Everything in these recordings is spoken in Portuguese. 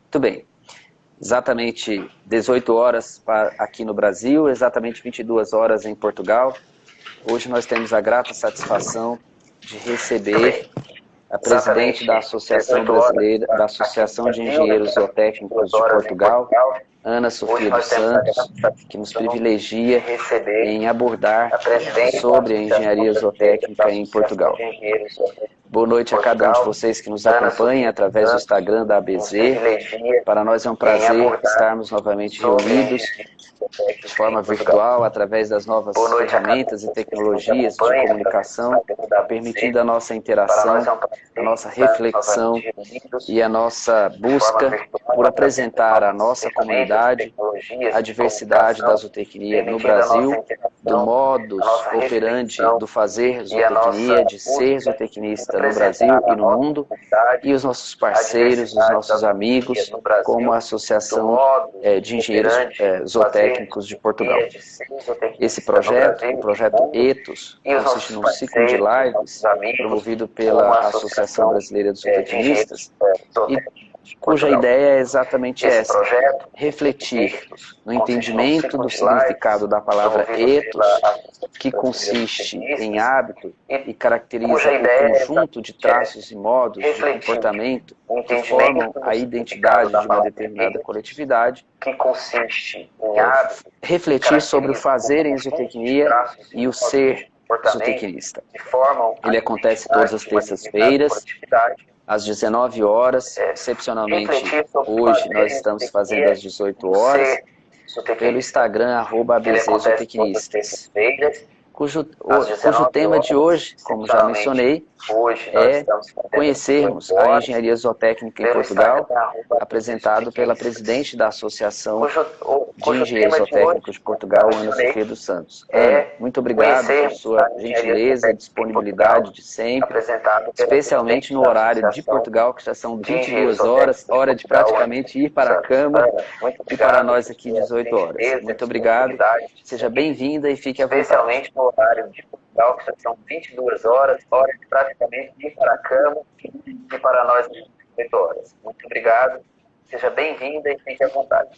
Muito bem. Exatamente 18 horas aqui no Brasil, exatamente 22 horas em Portugal. Hoje nós temos a grata satisfação de receber a presidente da Associação Brasileira, da Associação de Engenheiros Zootécnicos de Portugal, Ana Sofia dos Santos, que nos privilegia em abordar sobre a engenharia zootécnica em Portugal. Boa noite a cada um de vocês que nos acompanha através do Instagram da ABZ. Para nós é um prazer estarmos novamente reunidos de forma virtual, através das novas ferramentas e tecnologias de comunicação, permitindo a nossa interação, a nossa reflexão e a nossa busca por apresentar à nossa comunidade a diversidade da zootecnia no Brasil, do modus operandi do fazer zootecnia, de ser zootecnista no Brasil e no mundo, e os nossos parceiros, os nossos amigos, como a Associação de Engenheiros Zootécnicos de Portugal. Esse projeto, o projeto ETHOS, consiste num ciclo de lives promovido pela Associação Brasileira de Zootecnistas, e cuja ideia é exatamente essa: refletir no entendimento do significado da palavra ethos, que consiste em hábito e caracteriza o conjunto de traços e modos de comportamento que formam a identidade de uma determinada coletividade, refletir sobre o fazer em zootecnia e o ser zootecnista. Ele acontece todas as terças-feiras, às 19 horas, excepcionalmente hoje nós estamos fazendo às 18 horas, pelo Instagram, @ABZZootecnistas, cujo tema de hoje, como já mencionei, é conhecermos a engenharia zootécnica em Portugal, apresentado pela presidente da Associação de Engenheiros Zootécnicos de Portugal, Ana Sofia dos Santos. Ana, muito obrigado por sua gentileza e disponibilidade de sempre, especialmente no horário de Portugal, que já são 22 horas, hora de praticamente ir para a cama, e para nós aqui 18 horas. Muito obrigado, seja bem-vinda e fique à vontade. Horário de Portugal, que já são 22 horas, hora de praticamente ir para a cama, e para nós 18 horas. Muito obrigado, seja bem-vinda e fique à vontade.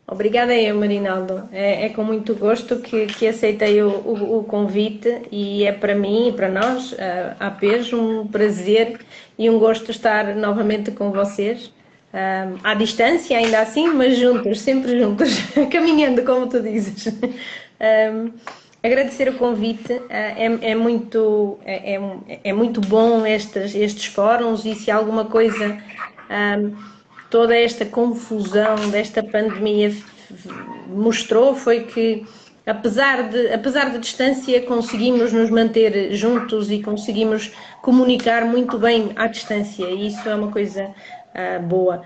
Obrigada eu, Marinaldo. É com muito gosto que aceitei o convite, e é para mim e para nós, a APES, um prazer e um gosto estar novamente com vocês, à distância ainda assim, mas juntos, sempre juntos, caminhando, como tu dizes. Agradecer o convite, é muito bom estes fóruns, e se alguma coisa, toda esta confusão desta pandemia mostrou, foi que apesar de distância conseguimos nos manter juntos e conseguimos comunicar muito bem à distância, e isso é uma coisa boa.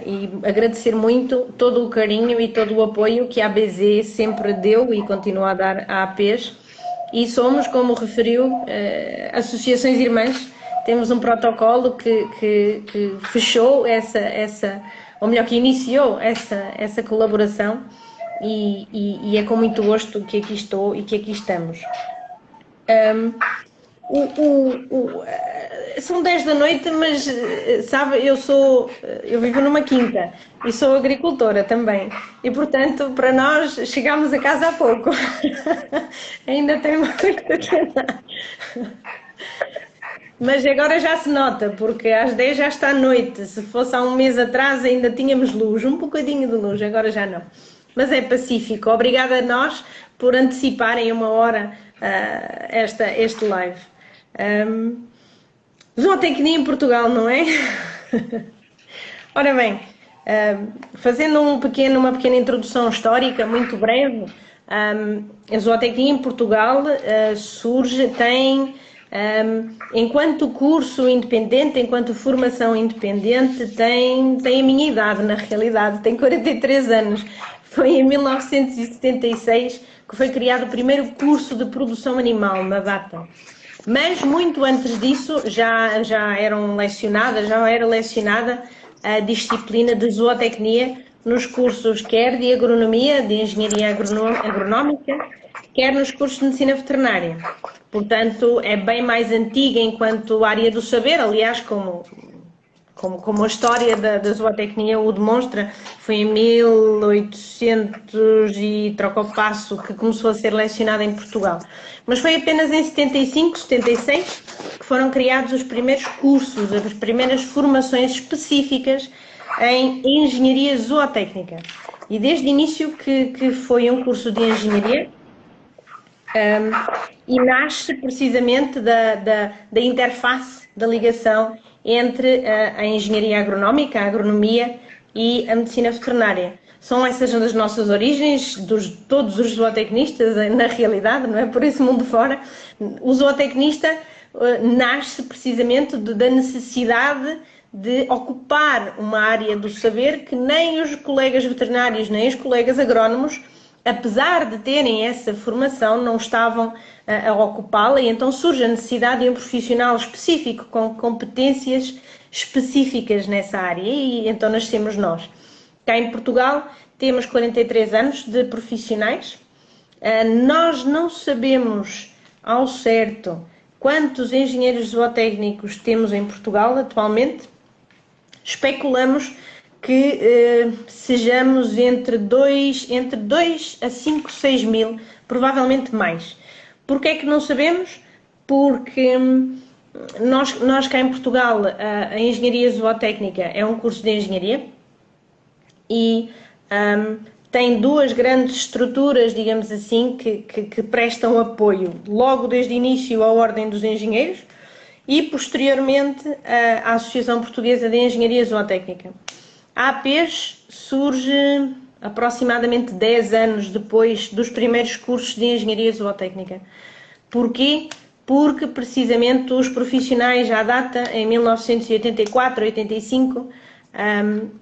E agradecer muito todo o carinho e todo o apoio que a ABZ sempre deu e continua a dar à APES, e somos, como referiu, associações irmãs. Temos um protocolo que fechou ou melhor, que iniciou essa colaboração, e é com muito gosto que aqui estou e que aqui estamos. São 10 da noite, mas sabe, eu vivo numa quinta e sou agricultora também, e portanto para nós chegámos a casa há pouco. Ainda tem uma coisa que andar. Mas agora já se nota, porque às 10 já está à noite. Se fosse há um mês atrás ainda tínhamos luz, um bocadinho de luz, agora já não. Mas é pacífico. Obrigada a nós por anteciparem uma hora este live. Zootecnia em Portugal, não é? Ora bem, fazendo uma pequena introdução histórica, muito breve, a zootecnia em Portugal enquanto curso independente, enquanto formação independente, tem a minha idade, na realidade, tem 43 anos. Foi em 1976 que foi criado o primeiro curso de produção animal, na data. Mas muito antes disso já era lecionada a disciplina de zootecnia nos cursos quer de agronomia, de engenharia agronómica, quer nos cursos de medicina veterinária. Portanto, é bem mais antiga enquanto área do saber, aliás, como como a história da zootecnia o demonstra, foi em 1800 e troca o passo que começou a ser lecionada em Portugal. Mas foi apenas em 75, 76 que foram criados os primeiros cursos, as primeiras formações específicas em engenharia zootécnica. E desde o início que foi um curso de engenharia, e nasce precisamente da interface, da ligação entre a engenharia agronómica, a agronomia e a medicina veterinária. São essas as nossas origens, todos os zootecnistas, na realidade, não é? Por esse mundo fora. O zootecnista nasce precisamente da necessidade de ocupar uma área do saber que nem os colegas veterinários, nem os colegas agrónomos, apesar de terem essa formação, não estavam a ocupá-la, e então surge a necessidade de um profissional específico, com competências específicas nessa área, e então nascemos nós. Cá em Portugal temos 43 anos de profissionais. Nós não sabemos ao certo quantos engenheiros zootécnicos temos em Portugal atualmente. Especulamos que sejamos entre 2 a 5, 6 mil, provavelmente mais. Porquê é que não sabemos? Porque nós cá em Portugal, a engenharia zootécnica é um curso de engenharia e tem duas grandes estruturas, digamos assim, que prestam apoio, logo desde o início à Ordem dos Engenheiros e posteriormente à Associação Portuguesa de Engenharia Zootécnica. A APES surge aproximadamente 10 anos depois dos primeiros cursos de engenharia zootécnica. Porquê? Porque precisamente os profissionais à data, em 1984, 85,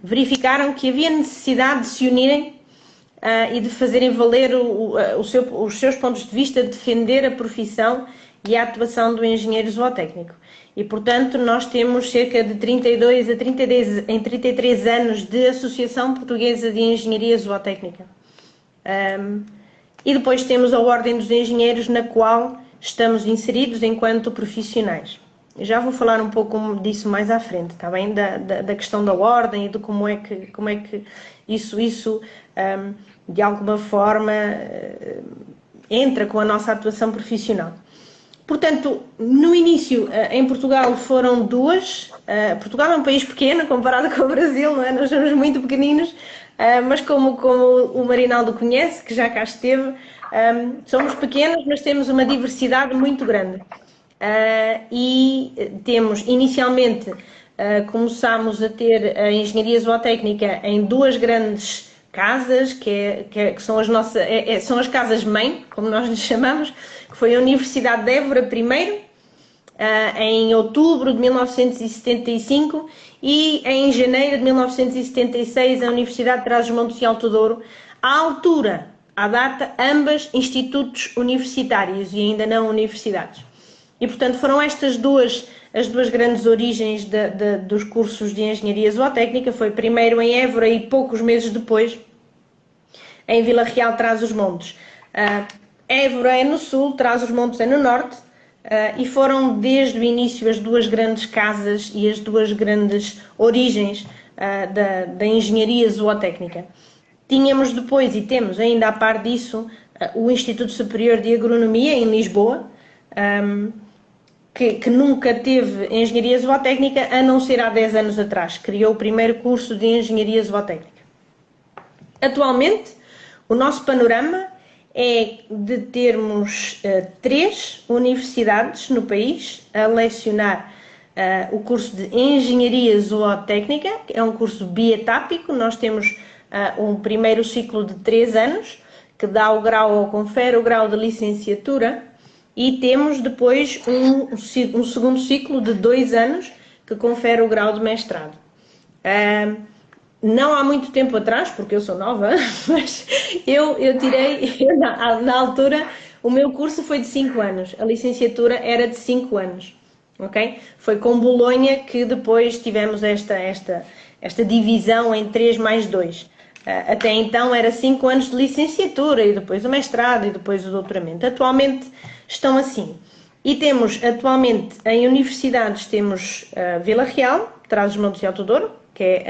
verificaram que havia necessidade de se unirem e de fazerem valer os seus pontos de vista, de defender a profissão e a atuação do engenheiro zootécnico. E, portanto, nós temos cerca de 32 a 33 anos de Associação Portuguesa de Engenharia Zootécnica. E depois temos a Ordem dos Engenheiros, na qual estamos inseridos enquanto profissionais. Eu já vou falar um pouco disso mais à frente, está bem? Da questão da ordem e de como é que isso de alguma forma entra com a nossa atuação profissional. Portanto, no início, em Portugal foram duas. Portugal é um país pequeno comparado com o Brasil, não é? Nós somos muito pequeninos, mas como o Marinaldo conhece, que já cá esteve, somos pequenos, mas temos uma diversidade muito grande. E temos, inicialmente, começámos a ter a engenharia zootécnica em duas grandes casas, que são são as casas-mãe, como nós lhes chamamos, que foi a Universidade de Évora primeiro, em outubro de 1975, e em janeiro de 1976 a Universidade de Trás-os-Montes e Alto Douro, à data, ambas institutos universitários e ainda não universidades. E, portanto, foram estas as duas grandes origens dos cursos de engenharia zootécnica. Foi primeiro em Évora e poucos meses depois em Vila Real, Trás-os-Montes. Évora é no sul, Trás-os-Montes é no norte, e foram desde o início as duas grandes casas e as duas grandes origens da engenharia zootécnica. Tínhamos depois, e temos ainda a par disso, o Instituto Superior de Agronomia em Lisboa, que nunca teve engenharia zootécnica, a não ser há 10 anos atrás. Criou o primeiro curso de engenharia zootécnica. Atualmente, o nosso panorama é de termos 3 universidades no país a lecionar o curso de engenharia zootécnica, que é um curso bietápico. Nós temos um primeiro ciclo de 3 anos, que dá o grau ou confere o grau de licenciatura, e temos depois um segundo ciclo de 2 anos, que confere o grau de mestrado. Não há muito tempo atrás, porque eu sou nova, mas eu tirei, na altura, o meu curso foi de 5 anos, a licenciatura era de 5 anos, ok? Foi com Bolonha que depois tivemos esta divisão em 3 mais 2. Até então era 5 anos de licenciatura, e depois o mestrado, e depois o doutoramento. Atualmente estão assim. E temos, atualmente, em universidades, temos Vila Real, Trás-os-Montes e Alto Douro, que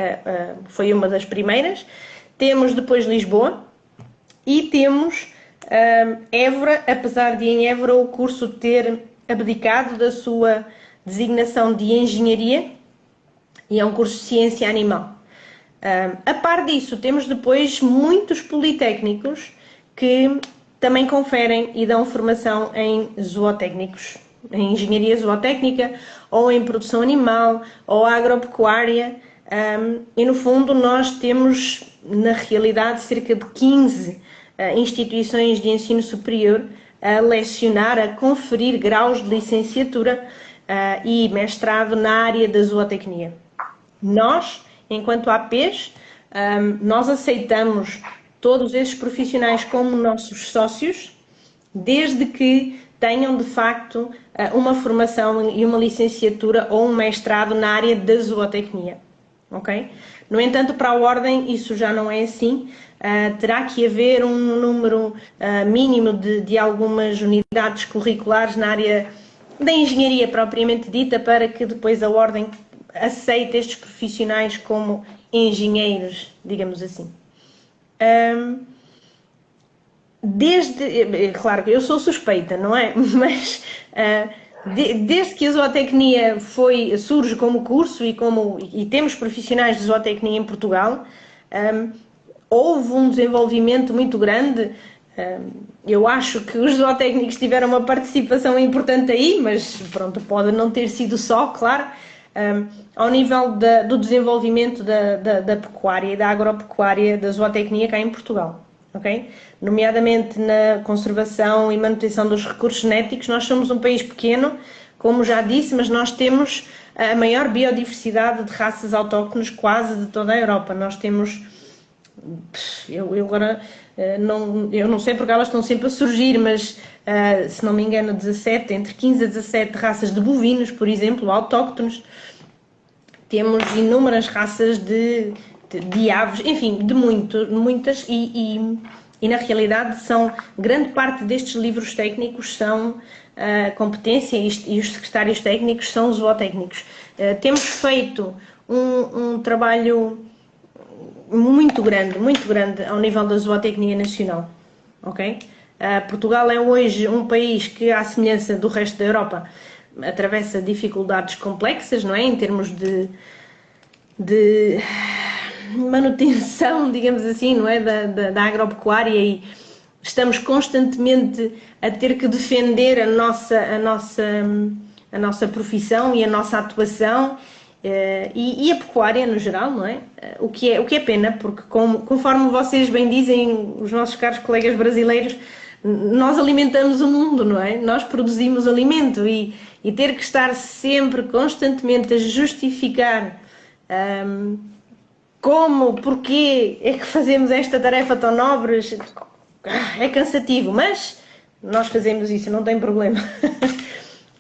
foi uma das primeiras. Temos depois Lisboa e temos Évora, apesar de em Évora o curso ter abdicado da sua designação de engenharia, e é um curso de ciência animal. A par disso, temos depois muitos politécnicos que também conferem e dão formação em zootécnicos, em engenharia zootécnica, ou em produção animal, ou agropecuária, e no fundo nós temos, na realidade, cerca de 15 instituições de ensino superior a lecionar, a conferir graus de licenciatura e mestrado na área da zootecnia. Nós, enquanto APs, nós aceitamos todos esses profissionais como nossos sócios, desde que tenham de facto uma formação e uma licenciatura ou um mestrado na área da zootecnia. Okay? No entanto, para a Ordem isso já não é assim, terá que haver um número mínimo de algumas unidades curriculares na área da engenharia propriamente dita, para que depois a Ordem aceite estes profissionais como engenheiros, digamos assim. Claro que eu sou suspeita, não é? Mas desde que a zootecnia surge como curso e temos profissionais de zootecnia em Portugal, houve um desenvolvimento muito grande. Eu acho que os zootécnicos tiveram uma participação importante aí, mas pronto, pode não ter sido só, claro, ao nível do desenvolvimento da pecuária e da agropecuária, da zootecnia cá em Portugal. Okay? Nomeadamente na conservação e manutenção dos recursos genéticos. Nós somos um país pequeno, como já disse, mas nós temos a maior biodiversidade de raças autóctones quase de toda a Europa. Nós temos, eu agora eu não sei porque elas estão sempre a surgir, mas se não me engano entre 15 a 17 raças de bovinos, por exemplo, autóctones. Temos inúmeras raças de aves, enfim, de muitas, e na realidade grande parte destes livros técnicos são competência, e os secretários técnicos são zootécnicos. Temos feito um trabalho muito grande ao nível da zootecnia nacional. Okay? Portugal é hoje um país que, à semelhança do resto da Europa, atravessa dificuldades complexas, não é? Em termos de manutenção, digamos assim, não é? Da agropecuária, e estamos constantemente a ter que defender a nossa profissão e a nossa atuação, e a pecuária no geral, não é? O que é pena, porque conforme vocês bem dizem, os nossos caros colegas brasileiros, nós alimentamos o mundo, não é? Nós produzimos alimento, e ter que estar sempre, constantemente a justificar porquê é que fazemos esta tarefa tão nobre, é cansativo, mas nós fazemos isso, não tem problema.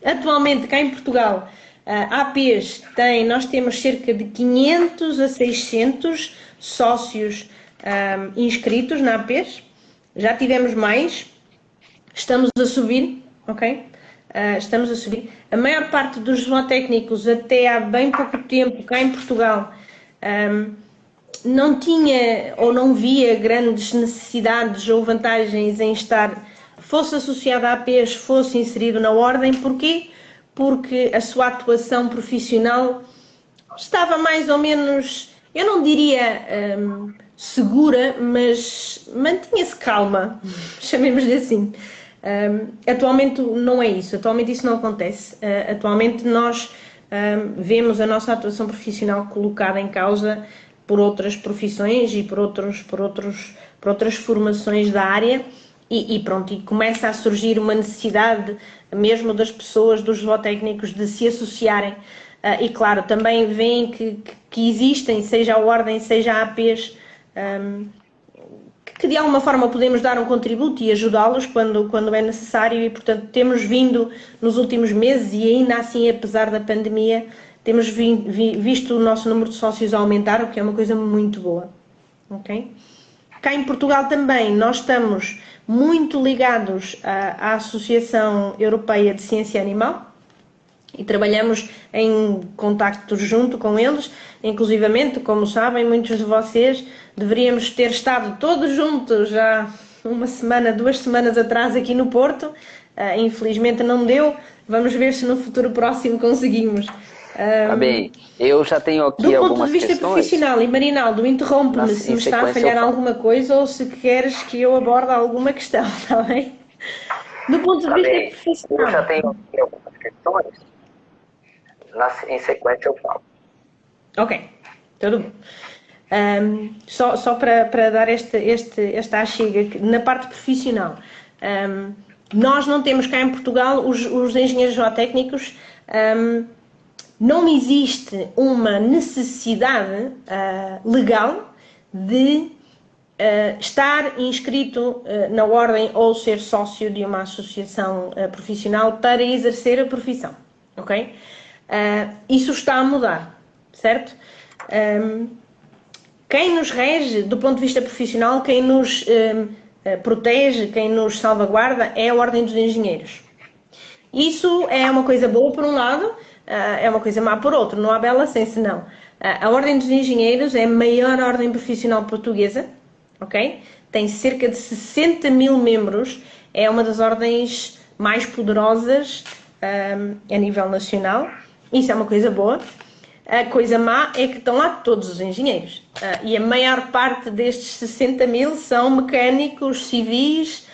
Atualmente, cá em Portugal, APs nós temos cerca de 500 a 600 sócios inscritos na APs, já tivemos mais, estamos a subir, ok? Estamos a subir. A maior parte dos zootécnicos, até há bem pouco tempo, cá em Portugal, não tinha ou não via grandes necessidades ou vantagens em fosse associado a APs, fosse inserido na Ordem. Porquê? Porque a sua atuação profissional estava mais ou menos, eu não diria segura, mas mantinha-se calma, chamemos-lhe assim. Atualmente não é isso, atualmente isso não acontece. Atualmente nós vemos a nossa atuação profissional colocada em causa por outras profissões e por outras formações da área, e pronto, e começa a surgir uma necessidade mesmo das pessoas, dos zootécnicos, de se associarem, e claro, também veem que existem, seja a Ordem, seja a APs, que de alguma forma podemos dar um contributo e ajudá-los quando é necessário, e portanto temos vindo nos últimos meses, e ainda assim, apesar da pandemia, temos visto o nosso número de sócios aumentar, o que é uma coisa muito boa. Okay? Cá em Portugal também nós estamos muito ligados à Associação Europeia de Ciência Animal, e trabalhamos em contacto junto com eles, inclusivamente, como sabem, muitos de vocês deveríamos ter estado todos juntos já uma semana, 2 semanas atrás aqui no Porto, infelizmente não deu, vamos ver se no futuro próximo conseguimos. Tá bem, eu já tenho aqui Do ponto algumas de vista questões. profissional, e Marinaldo, interrompe-me Em se me está a sequência falhar eu falo. alguma coisa ou se queres que eu aborde alguma questão, está bem? Do ponto de Tá vista bem. profissional. Eu já tenho aqui algumas questões. Em sequência eu falo. Ok, tudo bom. Só para dar esta achega, na parte profissional, nós não temos cá em Portugal os engenheiros geotécnicos, não existe uma necessidade legal de estar inscrito na ordem ou ser sócio de uma associação profissional para exercer a profissão, ok? Isso está a mudar, certo? Quem nos rege, do ponto de vista profissional, quem nos protege, quem nos salvaguarda é a Ordem dos Engenheiros. Isso é uma coisa boa por um lado, é uma coisa má por outro, não há bela sem senão. A Ordem dos Engenheiros é a maior ordem profissional portuguesa, ok? Tem cerca de 60 mil membros, é uma das ordens mais poderosas a nível nacional, isso é uma coisa boa. A coisa má é que estão lá todos os engenheiros, e a maior parte destes 60 mil são mecânicos, civis,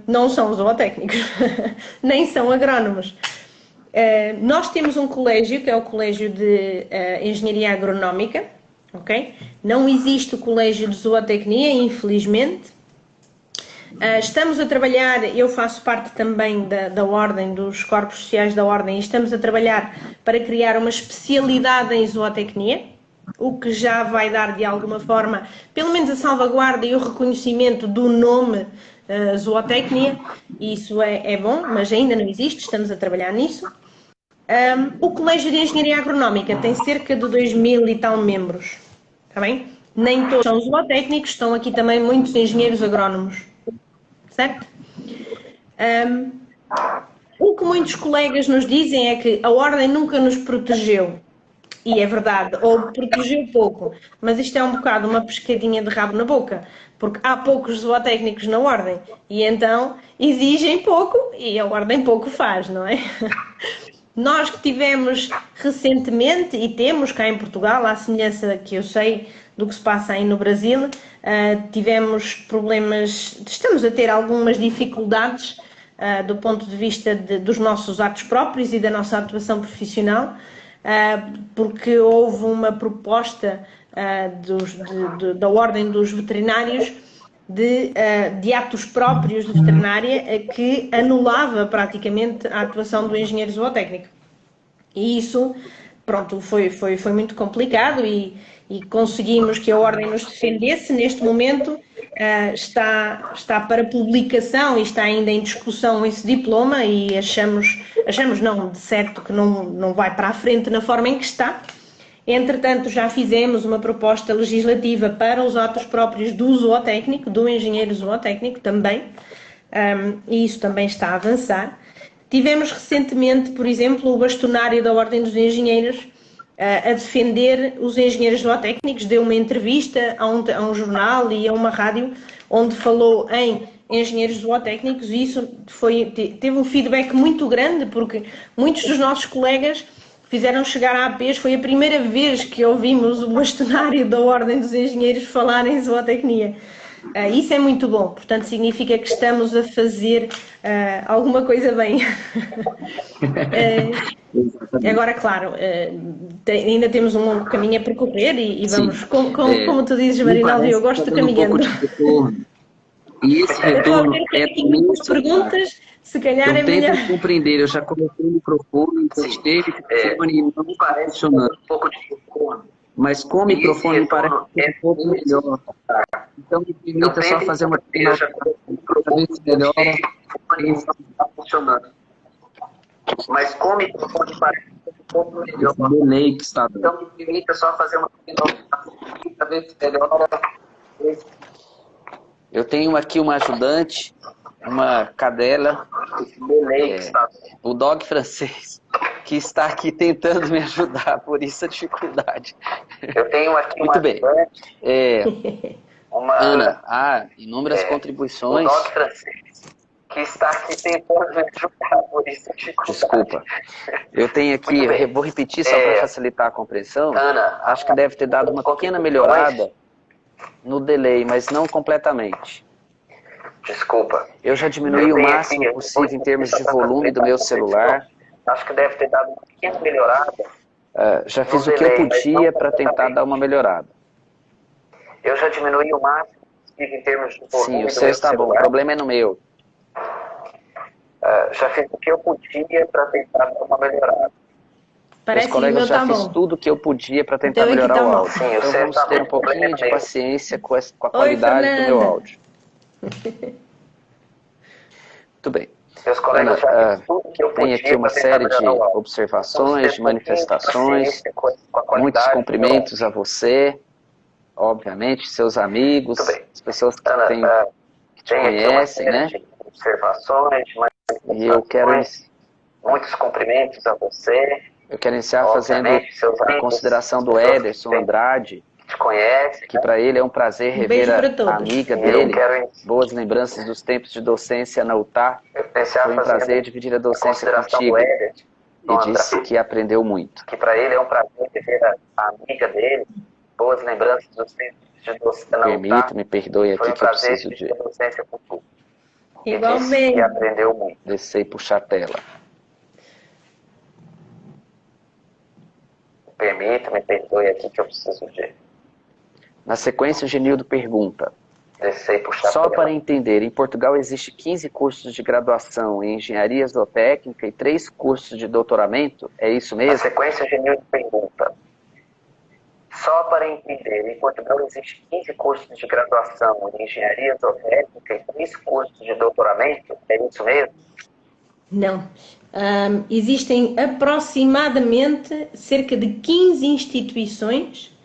não são zootécnicos, nem são agrónomos. Nós temos um colégio, que é o Colégio de Engenharia Agronómica, ok? Não existe o Colégio de Zootecnia, infelizmente. Estamos a trabalhar, eu faço parte também da Ordem, dos Corpos Sociais da Ordem, e estamos a trabalhar para criar uma especialidade em zootecnia, o que já vai dar de alguma forma, pelo menos a salvaguarda e o reconhecimento do nome zootecnia, e isso é bom, mas ainda não existe, estamos a trabalhar nisso. O Colégio de Engenharia Agronómica tem cerca de 2.000 e tal membros, está bem? Nem todos são zootécnicos, estão aqui também muitos engenheiros agrónomos, certo? O que muitos colegas nos dizem é que a Ordem nunca nos protegeu, e é verdade, ou protegeu pouco, mas isto é um bocado uma pescadinha de rabo na boca, porque há poucos zootécnicos na Ordem, e então exigem pouco e a Ordem pouco faz, não é? Nós que tivemos recentemente, e temos cá em Portugal, à semelhança que eu sei do que se passa aí no Brasil, tivemos problemas, estamos a ter algumas dificuldades do ponto de vista dos nossos atos próprios e da nossa atuação profissional, porque houve uma proposta da Ordem dos Veterinários de atos próprios de veterinária que anulava praticamente a atuação do engenheiro zootécnico. E isso, pronto, foi muito complicado e conseguimos que a Ordem nos defendesse. Neste momento está para publicação e está ainda em discussão esse diploma e achamos não, de certo que não vai para a frente na forma em que está. Entretanto, já fizemos uma proposta legislativa para os atos próprios do zootécnico, do engenheiro zootécnico também, e isso também está a avançar. Tivemos recentemente, por exemplo, o bastonário da Ordem dos Engenheiros a defender os engenheiros zootécnicos, deu uma entrevista a um jornal e a uma rádio onde falou em engenheiros zootécnicos e isso teve um feedback muito grande porque muitos dos nossos colegas fizeram chegar a APs, foi a primeira vez que ouvimos o bastonário da Ordem dos Engenheiros falar em zootecnia. Isso é muito bom, portanto significa que estamos a fazer alguma coisa bem. Agora, claro, ainda temos um longo caminho a percorrer e vamos, como tu dizes, Marinaldo, eu gosto de caminhando. E esse retorno é muito perguntas, se calhar é melhor. Tento compreender, eu já coloquei o microfone, testei o microfone e não parece funcionando. Mas com o microfone parece um pouco melhor. Então me permita só fazer uma pergunta para ver se melhora. Está funcionando. Mas com o microfone parece um pouco melhor. Delay que está dando. Então me permita só fazer uma pergunta para ver se melhora. Eu tenho aqui uma ajudante, uma cadela, o dog francês. que está aqui tentando me ajudar, por isso a dificuldade. Eu tenho aqui Muito bem. Ana, inúmeras contribuições. O Doc Francês, que está aqui tentando me ajudar, por isso a dificuldade. Desculpa. Eu tenho aqui, eu vou repetir só para facilitar a compreensão. Ana, acho que deve ter dado uma pequena melhorada no delay, mas não completamente. Desculpa. Eu já diminui o máximo possível em termos de volume do meu celular. Acho que deve ter dado uma pequena melhorada. Já fiz o que eu podia para tentar dar uma melhorada. Eu já diminui o máximo possível em termos de volume do meu celular. Sim, o seu está bom, o problema é no meu. Já fiz o que eu podia para tentar dar uma melhorada. Parece que o meu já tá fiz bom. tudo o que eu podia para tentar Então, melhorar tá o bom. áudio. Sim, então vamos ter um pouquinho de paciência com a qualidade do meu áudio. Muito bem. Meus colegas já fiz tudo que eu podia. Tem aqui uma série de observações, de manifestações, muitos cumprimentos a você, obviamente, seus amigos, as pessoas que te conhecem, né? Observações, e eu quero muitos cumprimentos a você. Eu quero iniciar fazendo a consideração do Ederson Andrade, te conhece, que para ele é um prazer rever a amiga dele, boas lembranças dos tempos de docência na UTAR. Foi um prazer dividir a docência contigo. E disse que aprendeu muito. Que para ele é um prazer rever a amiga dele, boas lembranças dos tempos de docência na UTAR. Me perdoe aqui que eu preciso de docência com tu. Igualmente. E aprendeu muito. Descer e puxar a tela. Me perdoe aqui que eu preciso de... Na sequência, o Genildo pergunta, só para entender, em Portugal existe 15 cursos de graduação em engenharia zootécnica e 3 cursos de doutoramento, é isso mesmo? Na sequência, o Genildo pergunta, só para entender, em Portugal existe 15 cursos de graduação em engenharia zootécnica e 3 cursos de doutoramento, é isso mesmo? Não. Existem aproximadamente cerca de 15 instituições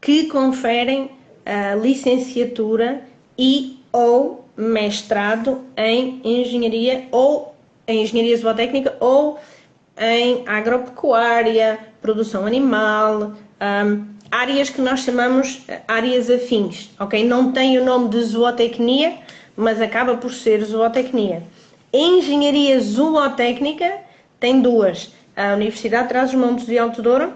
que conferem a licenciatura e ou mestrado em engenharia ou em engenharia zootécnica ou em agropecuária, produção animal, áreas que nós chamamos áreas afins, ok? Não tem o nome de zootecnia, mas acaba por ser zootecnia. Engenharia zootécnica tem 2, a Universidade de Trás-os-Montes de Alto Douro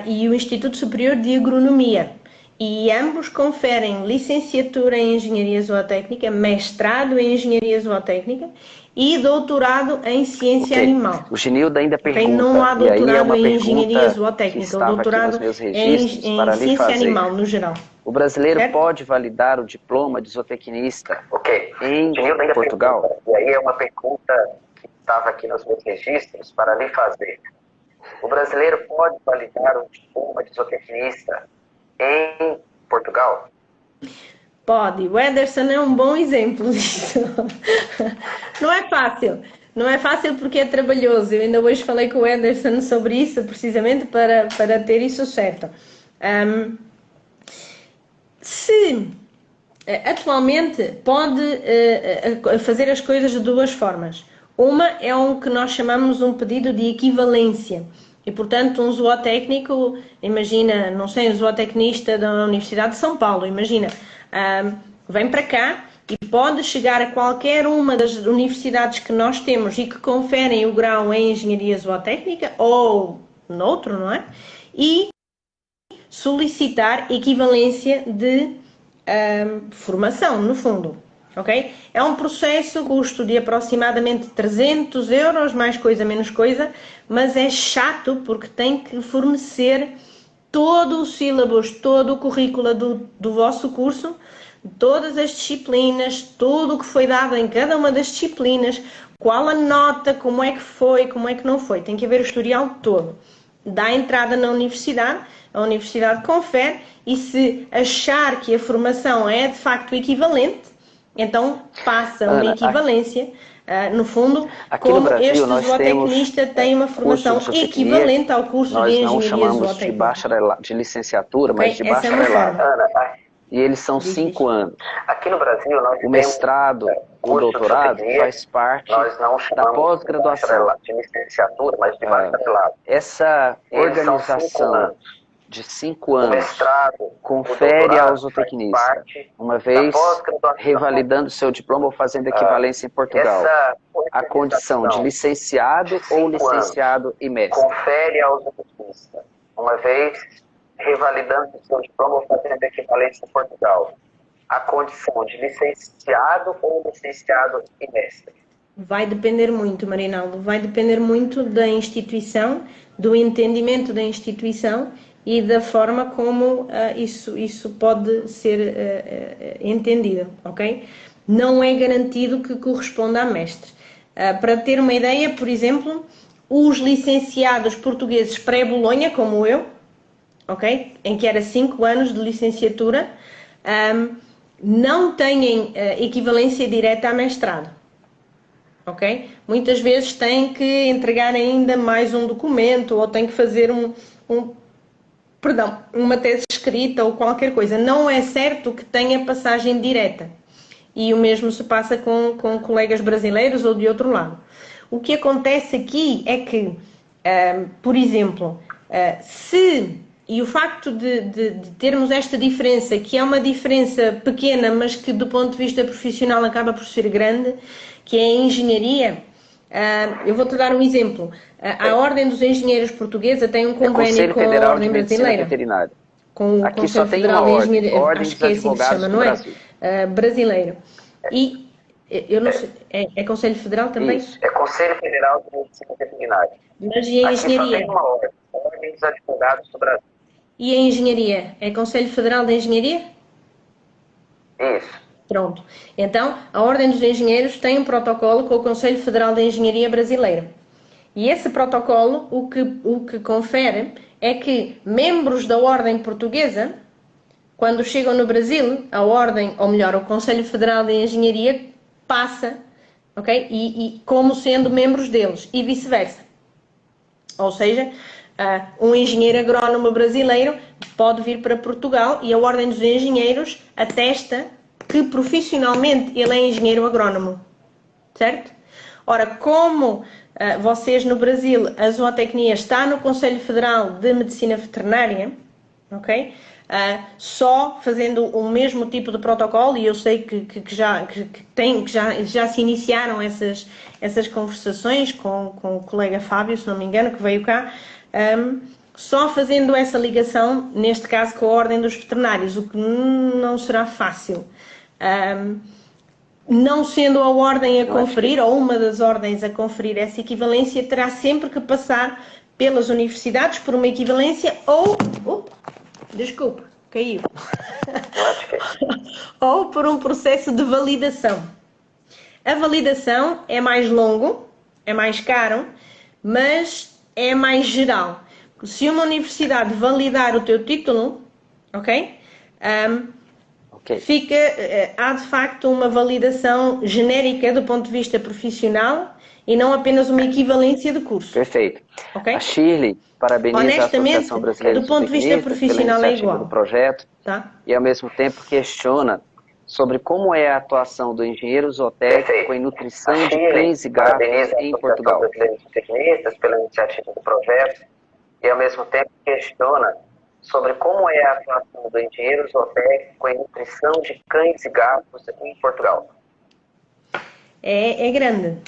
e o Instituto Superior de Agronomia. E ambos conferem licenciatura em Engenharia Zootécnica, mestrado em Engenharia Zootécnica e doutorado em Ciência Animal. O Genildo ainda pergunta, não há doutorado em Engenharia Zootécnica, o doutorado em Ciência Animal, no geral. O brasileiro pode validar o diploma de zootecnista em Portugal? E aí é uma pergunta que estava aqui nos meus registros para lhe fazer. O brasileiro pode validar o diploma de zootecnista em Portugal? Pode. O Ederson é um bom exemplo disso. Não é fácil. Não é fácil porque é trabalhoso. Eu ainda hoje falei com o Ederson sobre isso, precisamente para ter isso certo. Atualmente pode fazer as coisas de 2 formas. Uma é o que nós chamamos um pedido de equivalência. E, portanto, um zootécnico, imagina, não sei, um zootecnista da Universidade de São Paulo, imagina, vem para cá e pode chegar a qualquer uma das universidades que nós temos e que conferem o grau em Engenharia Zootécnica ou noutro, não é? E solicitar equivalência de formação, no fundo, ok? É um processo, custo de aproximadamente 300 euros, mais coisa, menos coisa, mas é chato porque tem que fornecer todo o sílabus, todo o currículo do vosso curso, todas as disciplinas, tudo o que foi dado em cada uma das disciplinas, qual a nota, como é que foi, como é que não foi, tem que haver o historial todo. Dá entrada na universidade, a universidade confere e se achar que a formação é de facto equivalente, então passa uma equivalência, no fundo, como Brasil, este zootecnista tem uma formação equivalente ao curso de engenharia zootecnica. Nós não chamamos de licenciatura, mas de bacharelado. E eles são 5 anos. Aqui no Brasil, nós o mestrado, o doutorado faz parte da pós-graduação. De licenciatura, mas de bacharelado. Essa organização de 5 anos confere ao zootecnista, uma vez revalidando seu diploma ou fazendo equivalência em Portugal, a condição de licenciado ou licenciado e mestre. Confere ao zootecnista, uma vez revalidando seu diploma ou fazendo equivalência em Portugal, a condição de licenciado ou licenciado e mestre. Vai depender muito, Marinaldo, vai depender muito da instituição, do entendimento da instituição e da forma como isso pode ser entendido, ok? Não é garantido que corresponda a mestre. Para ter uma ideia, por exemplo, os licenciados portugueses pré-Bolonha, como eu, ok? Em que era 5 anos de licenciatura, não têm equivalência direta a mestrado, ok? Muitas vezes têm que entregar ainda mais um documento ou têm que fazer uma tese escrita ou qualquer coisa. Não é certo que tenha passagem direta. E o mesmo se passa com colegas brasileiros ou de outro lado. O que acontece aqui é que, por exemplo, e o facto de termos esta diferença, que é uma diferença pequena, mas que do ponto de vista profissional acaba por ser grande, que é a engenharia. Eu vou-te dar um exemplo. A Ordem dos Engenheiros Portuguesa tem um convênio com a Ordem Brasileira. Com o Aqui só tem uma ordem, acho que é assim que se chama, não é? Brasileiro. E eu não sei, é Conselho Federal também? Isso, é Conselho Federal de Medicina Veterinária. Mas e a engenharia? Aqui só tem uma ordem dos advogados do Brasil. E a engenharia? É Conselho Federal de Engenharia? Isso. Pronto. Então, a Ordem dos Engenheiros tem um protocolo com o Conselho Federal de Engenharia Brasileira. E esse protocolo, o que confere é que membros da Ordem Portuguesa, quando chegam no Brasil, a Ordem, ou melhor, o Conselho Federal de Engenharia passa, ok? E como sendo membros deles, e vice-versa. Ou seja, um engenheiro agrónomo brasileiro pode vir para Portugal e a Ordem dos Engenheiros atesta que profissionalmente ele é engenheiro agrónomo, certo? Ora, como vocês no Brasil, a zootecnia está no Conselho Federal de Medicina Veterinária, ok? Só fazendo o mesmo tipo de protocolo, e eu sei que já se iniciaram essas conversações com o colega Fábio, se não me engano, que veio cá, só fazendo essa ligação, neste caso com a Ordem dos Veterinários, o que não será fácil. Não sendo a ordem a conferir, ou uma das ordens a conferir essa equivalência, terá sempre que passar pelas universidades por uma equivalência ou... desculpa, caiu. Ou por um processo de validação. A validação é mais longo, é mais caro, mas é mais geral. Se uma universidade validar o teu título, ok? Há de facto uma validação genérica do ponto de vista profissional e não apenas uma equivalência de curso. Perfeito. Okay? A Shirley parabeniza a Associação Brasileira do ponto de vista profissional é igual do projeto, tá? E ao mesmo tempo questiona sobre como é a atuação do engenheiro zootécnico em nutrição de cães e gatos em Portugal. Brasileira de Tecnistas pela iniciativa do projeto e ao mesmo tempo questiona sobre como é a atuação do engenheiro zootécnico em nutrição de cães e gatos em Portugal. É grande.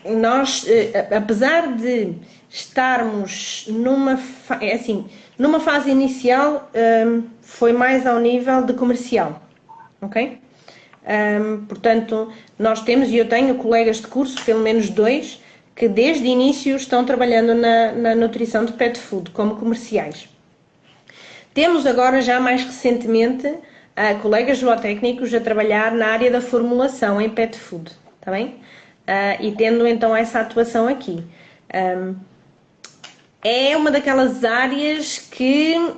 Nós, apesar de estarmos numa fase inicial, foi mais ao nível de comercial, ok? Portanto, nós temos, e eu tenho colegas de curso, pelo menos 2, que desde o início estão trabalhando na nutrição de pet food, como comerciais. Temos agora, já mais recentemente, colegas zootécnicos a trabalhar na área da formulação em pet food, está bem? E tendo então essa atuação aqui. É uma daquelas áreas que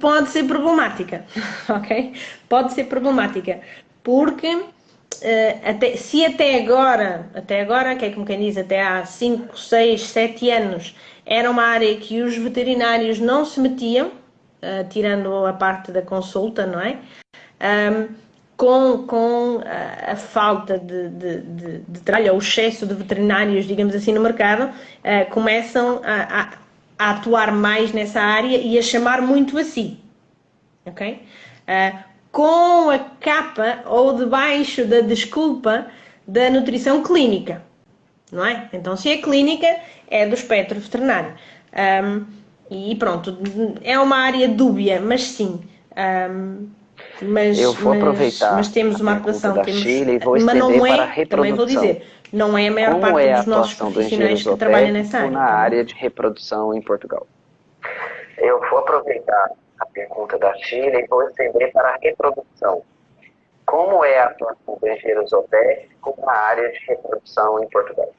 pode ser problemática, ok? Pode ser problemática, porque se até agora, que é como quem diz, até há 5, 6, 7 anos, era uma área que os veterinários não se metiam, tirando a parte da consulta, não é? Com a falta de trabalho, ou o excesso de veterinários, digamos assim, no mercado, começam a atuar mais nessa área e a chamar muito a si, ok? Com a capa ou debaixo da desculpa da nutrição clínica, não é? Então, se é clínica, é do espectro veterinário. E pronto, é uma área dúbia, mas sim. Eu vou aproveitar mas temos uma atuação, da Sheila e vou estender para a reprodução. Também vou dizer, não é a maior Como parte é dos nossos profissionais que trabalham nessa área. Na área de reprodução em Portugal? Eu vou aproveitar a pergunta da Sheila e vou estender para a reprodução. Como é a atuação do engenheiro zootécnico na área de reprodução em Portugal?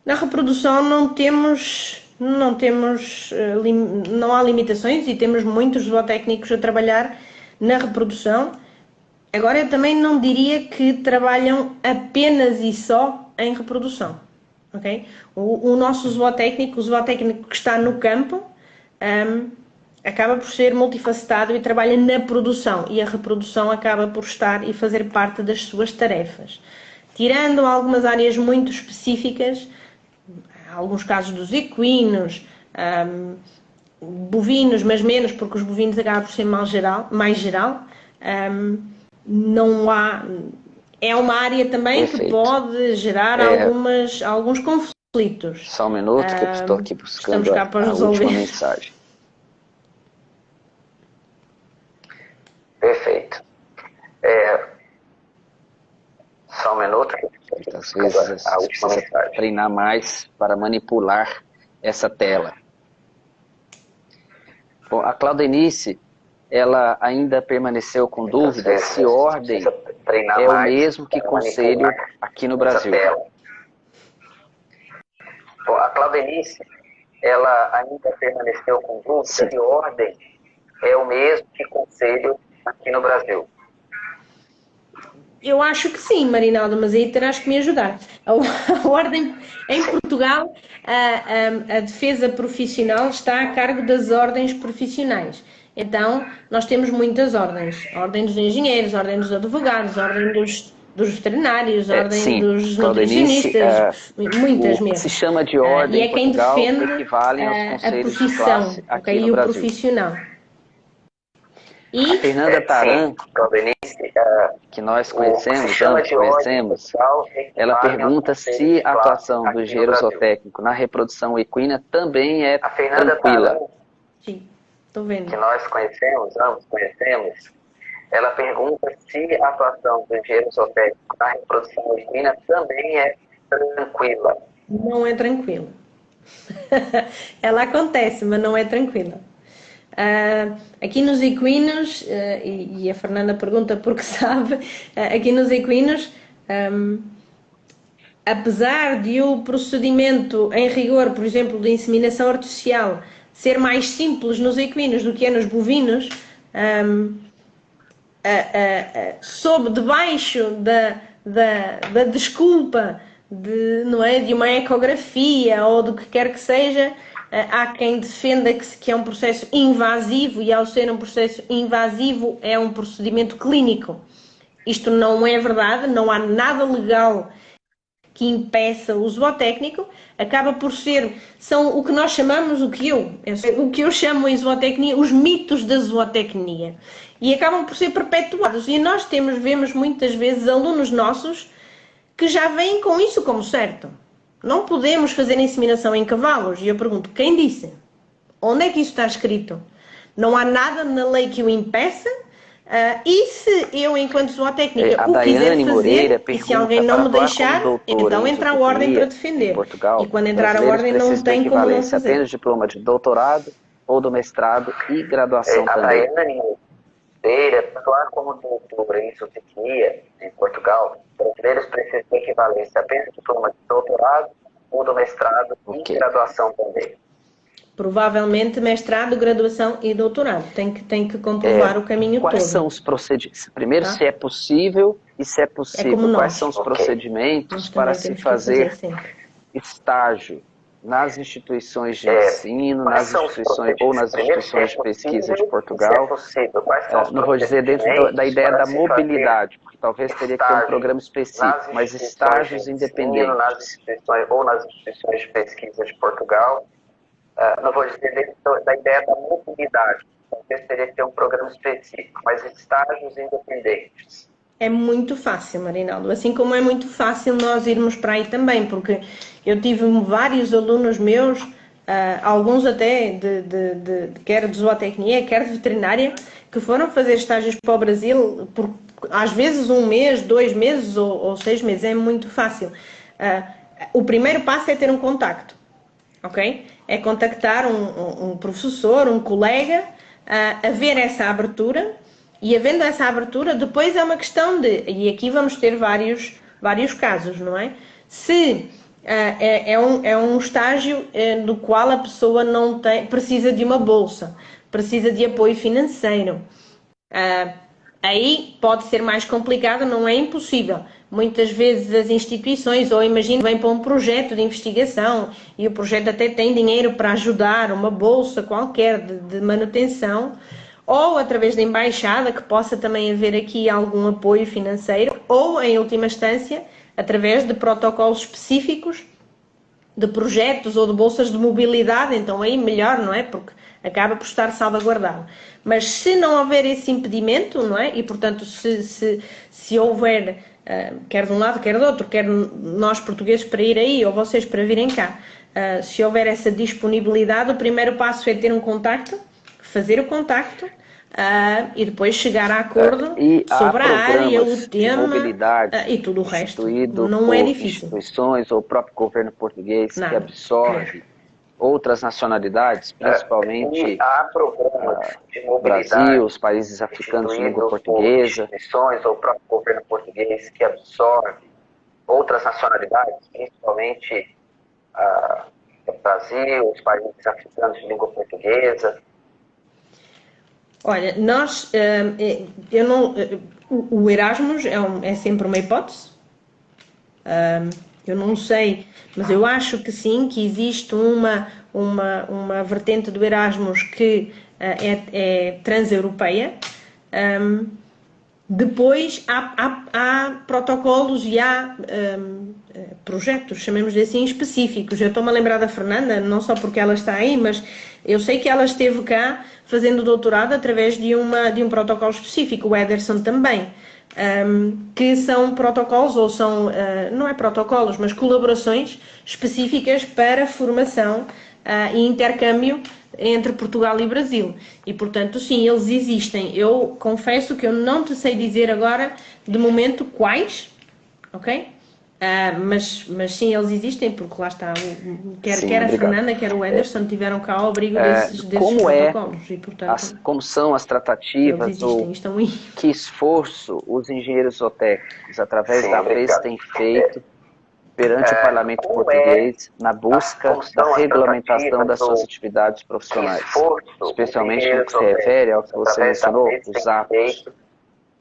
Na reprodução não há limitações e temos muitos zootécnicos a trabalhar na reprodução. Agora, eu também não diria que trabalham apenas e só em reprodução, ok? O nosso zootécnico, o zootécnico que está no campo, acaba por ser multifacetado e trabalha na produção, e a reprodução acaba por estar e fazer parte das suas tarefas. Tirando algumas áreas muito específicas, alguns casos dos equinos, bovinos, mas menos, porque os bovinos acabam por ser mais geral, não há... É uma área também que pode gerar alguns conflitos. Só um minuto que eu estou aqui buscando a última mensagem. Perfeito. Só um minuto que às vezes a última mensagem. Treinar mais para manipular essa tela. Bom, a Claudenice, ela ainda permaneceu com dúvidas se ordem é o mesmo que conselho aqui no Brasil. Bom, a Claudenice, ela ainda permaneceu com dúvidas se ordem é o mesmo que conselho aqui no Brasil. Eu acho que sim, Marinaldo, mas aí terás que me ajudar. A ordem, em Portugal, a defesa profissional está a cargo das ordens profissionais. Então, nós temos muitas ordens. A ordem dos engenheiros, a ordem dos advogados, a ordem dos veterinários, a ordem dos nutricionistas, muitas mesmo. Se chama de ordem e é quem Portugal, defende a profissão de okay, e o Brasil. Profissional. E a Fernanda Taran, que nós conhecemos, ela pergunta se a atuação do engenheiro zootécnico na reprodução equina também é tranquila. Sim, estou vendo. Que nós conhecemos, ambos conhecemos, ela pergunta se a atuação do engenheiro zootécnico na reprodução equina também é tranquila. Não é tranquila. Ela acontece, mas não é tranquila. Aqui nos equinos, e a Fernanda pergunta porque sabe, aqui nos equinos, apesar de o procedimento em rigor, por exemplo, de inseminação artificial, ser mais simples nos equinos do que é nos bovinos, sob debaixo da desculpa de uma ecografia ou do que quer que seja, há quem defenda que é um processo invasivo, e ao ser um processo invasivo é um procedimento clínico. Isto não é verdade, não há nada legal que impeça o zootécnico, acaba por são o que nós chamamos, o que eu chamo em zootecnia, os mitos da zootecnia, e acabam por ser perpetuados, e nós vemos muitas vezes alunos nossos que já vêm com isso como certo. Não podemos fazer inseminação em cavalos. E eu pergunto, quem disse? Onde é que isso está escrito? Não há nada na lei que o impeça. E se eu, enquanto zootécnica, o quiser fazer, e se alguém não me deixar, então entra a ordem para defender. Portugal, e quando entrar a ordem não tem como não fazer. Apenas diploma de doutorado ou do mestrado e graduação também. A Daiane Moreira, atuar como doutora em zootecnia em Portugal, brasileiros precisam de equivalência apenas diploma de doutorado ou do mestrado e graduação também. Provavelmente mestrado, graduação e doutorado. Tem que comprovar o caminho todo. Quais são os procedimentos? Primeiro, se é possível, e se é possível, quais são os procedimentos para se fazer estágio nas instituições de ensino, nas instituições ou nas instituições de pesquisa de Portugal, não vou dizer dentro da ideia da mobilidade, porque talvez teria que ter um programa específico, mas estágios independentes. Nas instituições ou nas instituições de pesquisa de Portugal, não vou dizer dentro da ideia da mobilidade, talvez teria que ter um programa específico, mas estágios independentes. É muito fácil, Marinaldo, assim como é muito fácil nós irmos para aí também, porque eu tive vários alunos meus, alguns até quer de zootecnia, quer de veterinária, que foram fazer estágios para o Brasil, por, às vezes 1 mês, 2 meses ou 6 meses, é muito fácil. O primeiro passo é ter um contacto, ok? É contactar um professor, um colega, a ver essa abertura. E havendo essa abertura, depois é uma questão de, e aqui vamos ter vários casos, não é? Se é um estágio no qual a pessoa não precisa de uma bolsa, precisa de apoio financeiro, aí pode ser mais complicado, não é impossível. Muitas vezes as instituições, ou imagino, vêm para um projeto de investigação e o projeto até tem dinheiro para ajudar, uma bolsa qualquer de manutenção, ou através da embaixada, que possa também haver aqui algum apoio financeiro, ou, em última instância, através de protocolos específicos de projetos ou de bolsas de mobilidade, então aí melhor, não é? Porque acaba por estar salvaguardado. Mas se não houver esse impedimento, não é? E, portanto, se houver, quer de um lado, quer do outro, quer nós portugueses para ir aí, ou vocês para virem cá, se houver essa disponibilidade, o primeiro passo é ter um contacto, fazer o contacto e depois chegar a acordo sobre a área, o tema e tudo o resto. Não é difícil. Instituições ou o próprio governo português que absorve outras nacionalidades, principalmente há programas de o Brasil, os países africanos de língua portuguesa. Instituições ou o próprio governo português que absorve outras nacionalidades, principalmente o Brasil, os países africanos de língua portuguesa. Olha, nós, o Erasmus é sempre uma hipótese, eu não sei, mas eu acho que sim, que existe uma vertente do Erasmus que é transeuropeia. Depois há protocolos e há projetos, chamemos-lhe assim, específicos. Eu estou-me a lembrar da Fernanda, não só porque ela está aí, mas eu sei que ela esteve cá fazendo doutorado através de um protocolo específico, o Ederson também, que são protocolos, ou são, não é protocolos, mas colaborações específicas para formação e intercâmbio entre Portugal e Brasil. E, portanto, sim, eles existem. Eu confesso que eu não te sei dizer agora, de momento, quais, ok? Mas sim, eles existem, porque lá está, quer a Fernanda, quer o Ederson tiveram cá ao abrigo desses protocolos. E, portanto, como são as tratativas, ou que esforço os engenheiros zootécnicos, através da APES, têm feito perante o Parlamento português na busca da regulamentação das suas atividades profissionais, especialmente no que se refere ao que você mencionou, os atos.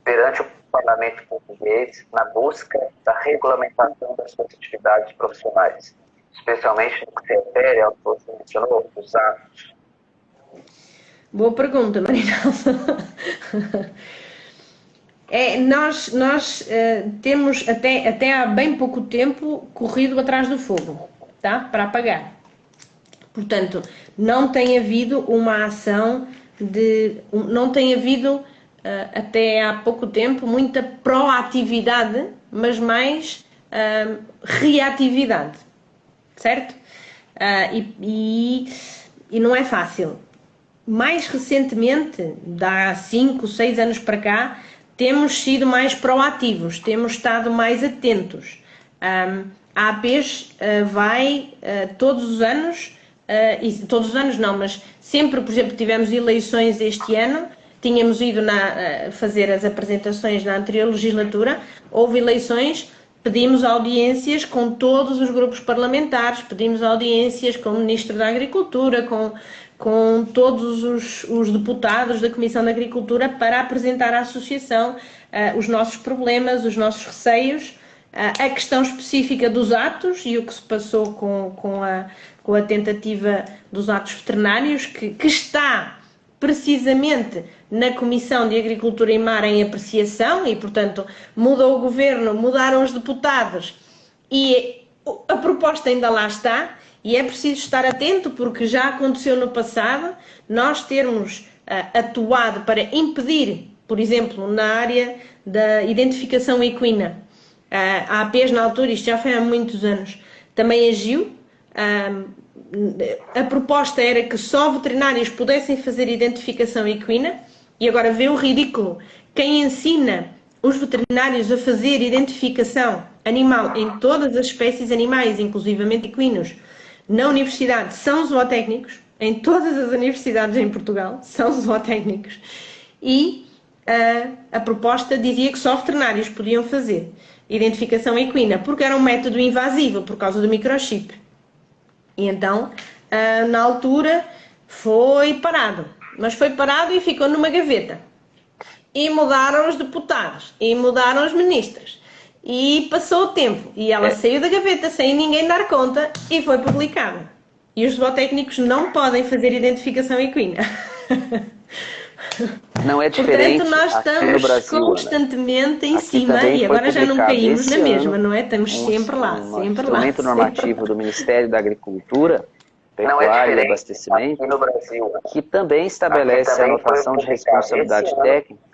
Perante o Parlamento português na busca da regulamentação das suas atividades profissionais, especialmente no que se refere ao que você mencionou, os atos. Boa pergunta, Marinaldo. Nós temos até há bem pouco tempo corrido atrás do fogo, tá? Para apagar. Portanto, não tem havido uma ação não tem havido até há pouco tempo muita proatividade, mas mais reatividade, certo? E não é fácil. Mais recentemente, há 5, 6 anos para cá, temos sido mais proativos, temos estado mais atentos. A APES vai todos os anos, todos os anos não, mas sempre, por exemplo, tivemos eleições este ano, tínhamos ido fazer as apresentações na anterior legislatura, houve eleições, pedimos audiências com todos os grupos parlamentares, pedimos audiências com o Ministro da Agricultura, com todos os deputados da Comissão de Agricultura para apresentar à Associação os nossos problemas, os nossos receios a questão específica dos atos e o que se passou com a tentativa dos atos veterinários, que está precisamente na Comissão de Agricultura e Mar em apreciação e, portanto, mudou o governo, mudaram os deputados e a proposta ainda lá está e é preciso estar atento porque já aconteceu no passado nós termos atuado para impedir, por exemplo, na área da identificação equina. A APES na altura, isto já foi há muitos anos, também agiu. A proposta era que só veterinários pudessem fazer identificação equina e agora vê o ridículo. Quem ensina os veterinários a fazer identificação animal em todas as espécies animais, inclusivamente equinos, na universidade, são zootécnicos, em todas as universidades em Portugal, são zootécnicos. E a proposta dizia que só veterinários podiam fazer identificação equina, porque era um método invasivo, por causa do microchip. E então, na altura, foi parado. Mas foi parado e ficou numa gaveta. E mudaram os deputados, e mudaram os ministros. E passou o tempo, e ela saiu da gaveta sem ninguém dar conta, e foi publicada. E os zootécnicos não podem fazer identificação equina. Não é diferente. Portanto, nós estamos no Brasil, constantemente em cima e agora já não caímos na mesma, não é? Estamos sempre lá, sempre lá. Instrumento normativo do Ministério da Agricultura, Pecuária e Abastecimento, no Brasil, que também estabelece a anotação de responsabilidade técnica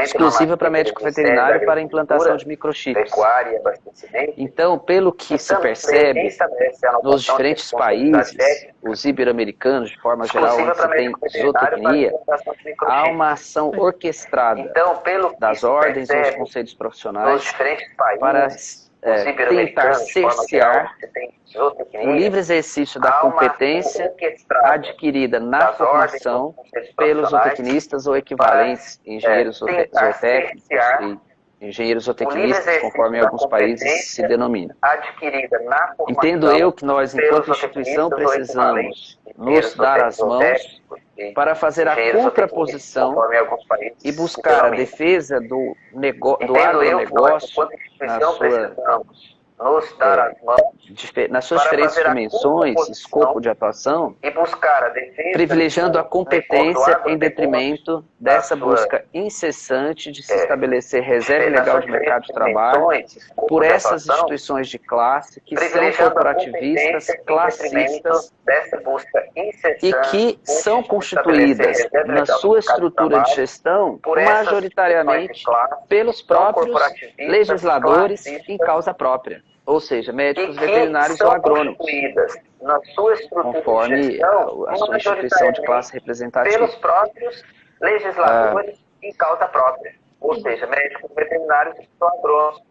exclusiva para médico veterinário para a implantação de microchips. Então, pelo que se percebe, nos diferentes países, os ibero-americanos, de forma geral, onde se tem zootecnia, há uma ação orquestrada das ordens e dos conselhos profissionais para tentar cercear o livre exercício da competência adquirida na formação pelos zootecnistas ou equivalentes engenheiros zootécnicos e engenheiros zootecnistas, conforme em alguns países se denomina. Entendo eu que nós, enquanto instituição, precisamos nos dar as mãos para fazer a contraposição e buscar a defesa do agronegócio nas suas diferentes dimensões, escopo de atuação, privilegiando a competência em detrimento dessa busca incessante de se estabelecer reserva legal de mercado de trabalho por essas instituições de classe que são corporativistas, classistas e que são constituídas na sua estrutura de gestão majoritariamente pelos próprios legisladores em causa própria. Ou seja, médicos veterinários ou agrônomos, conforme a sua instituição de classe representativa. Pelos próprios legisladores em causa própria. Ou seja, médicos veterinários ou agrônomos,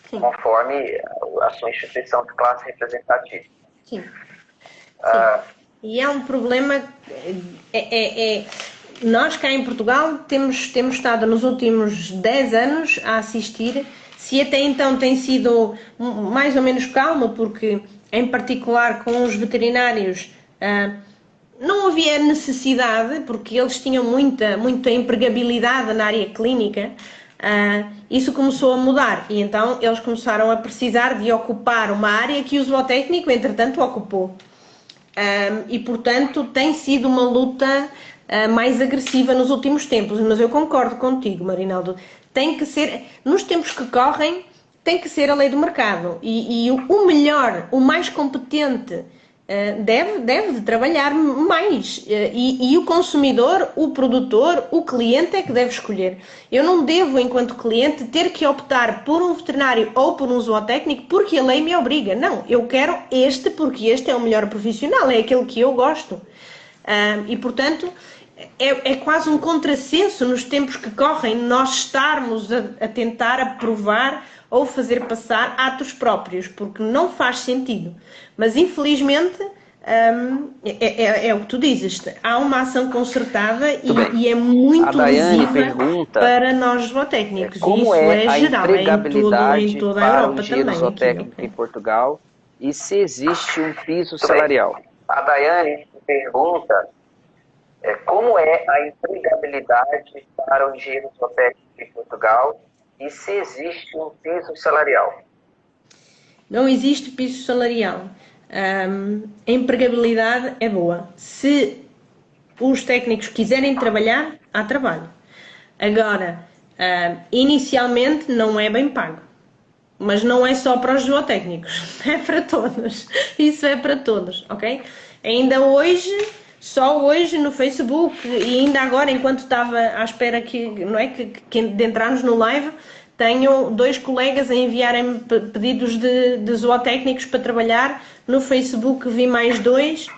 conforme a sua instituição de classe representativa. Sim. E é um problema... Nós cá em Portugal temos estado nos últimos 10 anos a assistir... Se até então tem sido mais ou menos calmo, porque em particular com os veterinários não havia necessidade, porque eles tinham muita empregabilidade na área clínica, isso começou a mudar e então eles começaram a precisar de ocupar uma área que o zootécnico entretanto ocupou. E portanto tem sido uma luta mais agressiva nos últimos tempos, mas eu concordo contigo, Marinaldo. Tem que ser, nos tempos que correm, tem que ser a lei do mercado. E o melhor, o mais competente, deve trabalhar mais. E o consumidor, o produtor, o cliente é que deve escolher. Eu não devo, enquanto cliente, ter que optar por um veterinário ou por um zootécnico porque a lei me obriga. Não, eu quero este porque este é o melhor profissional, é aquele que eu gosto. E, portanto... É quase um contrassenso nos tempos que correm nós estarmos a tentar aprovar ou fazer passar atos próprios, porque não faz sentido. Mas, infelizmente, é o que tu dizes, há uma ação concertada e é muito lesiva para nós zootécnicos. Como isso é a geral, empregabilidade em toda a para Europa um engenheiro também, zootécnico em Portugal e se existe um piso salarial? A Daiane pergunta... como é a empregabilidade para o engenheiro zootécnico em Portugal E se existe um piso salarial? Não existe piso salarial. A empregabilidade é boa. Se os técnicos quiserem trabalhar, há trabalho. Agora, inicialmente não é bem pago. Mas não é só para os zootécnicos, é para todos. Isso é para todos, ok? Ainda hoje, só hoje no Facebook, e ainda agora, enquanto estava à espera de entrarmos no live, tenho 2 colegas a enviarem pedidos de zootécnicos para trabalhar. No Facebook vi mais 2.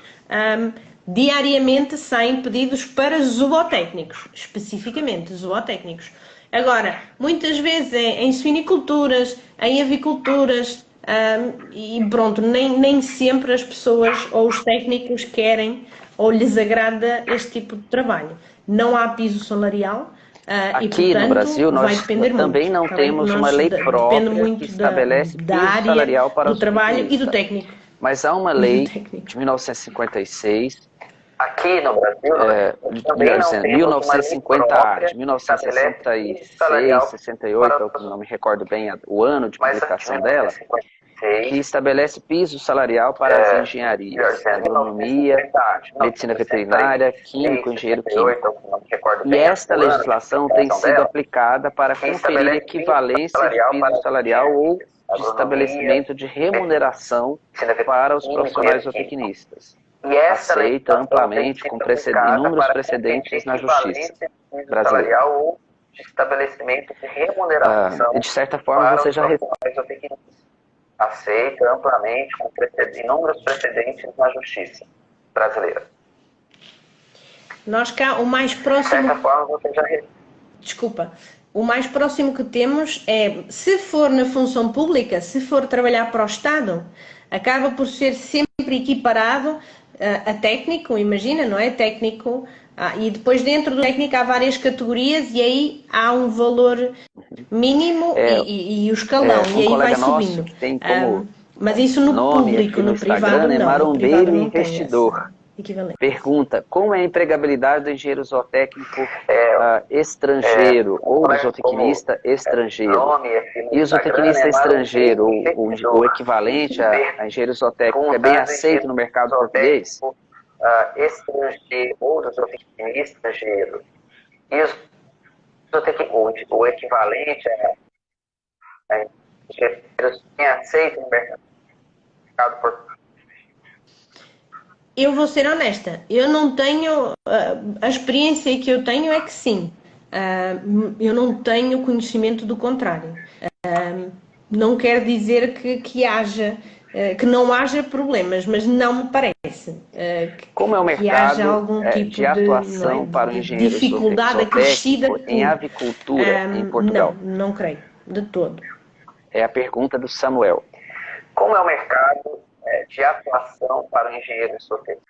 Diariamente saem pedidos para zootécnicos, especificamente zootécnicos. Agora, muitas vezes é em suiniculturas, em aviculturas, e pronto, nem sempre as pessoas ou os técnicos querem ou lhes agrada este tipo de trabalho. Não há piso salarial. Aqui e, portanto, no Brasil, nós também não temos uma lei própria que estabelece piso salarial para do trabalho e do técnico. Mas há uma lei de 1956, aqui no Brasil, também não temos 1950, de 1966, 68, eu não me recordo bem o ano de publicação dela, que estabelece piso salarial para as engenharias, agronomia, medicina veterinária, químico, engenheiro químico. E esta legislação tem sido aplicada para conferir equivalência de piso salarial ou de estabelecimento de remuneração para os profissionais zootecnistas. Aceita amplamente com inúmeros precedentes na justiça brasileira. Ou de estabelecimento de remuneração e de certa forma você já aceita amplamente com inúmeros precedentes na justiça brasileira. Nós cá, o mais próximo... De certa forma você já... Desculpa. O mais próximo que temos é, se for na função pública, se for trabalhar para o Estado, acaba por ser sempre equiparado a técnico, imagina, não é? Técnico, e depois dentro do técnico há várias categorias e aí há um valor mínimo e o escalão, e aí vai subindo. Tem como mas isso no público, no privado não. É Marombeiro Investidor. Pergunta, como é a empregabilidade do engenheiro zootécnico estrangeiro, ou do zootecnista estrangeiro? E o zootecnista estrangeiro, o equivalente a engenheiro zootécnico, é bem aceito no mercado português? Estrangeiro, ou do zootecnista estrangeiro. E o equivalente a engenheiros bem aceito no mercado português? Eu vou ser honesta, eu não tenho, a experiência que eu tenho é que sim, eu não tenho conhecimento do contrário. Não quer dizer que não haja problemas, mas não me parece como é o que haja algum tipo de atuação para o engenheiro dificuldade acrescida em avicultura em Portugal? Não creio, de todo. É a pergunta do Samuel. Como é o mercado de atuação para o engenheiro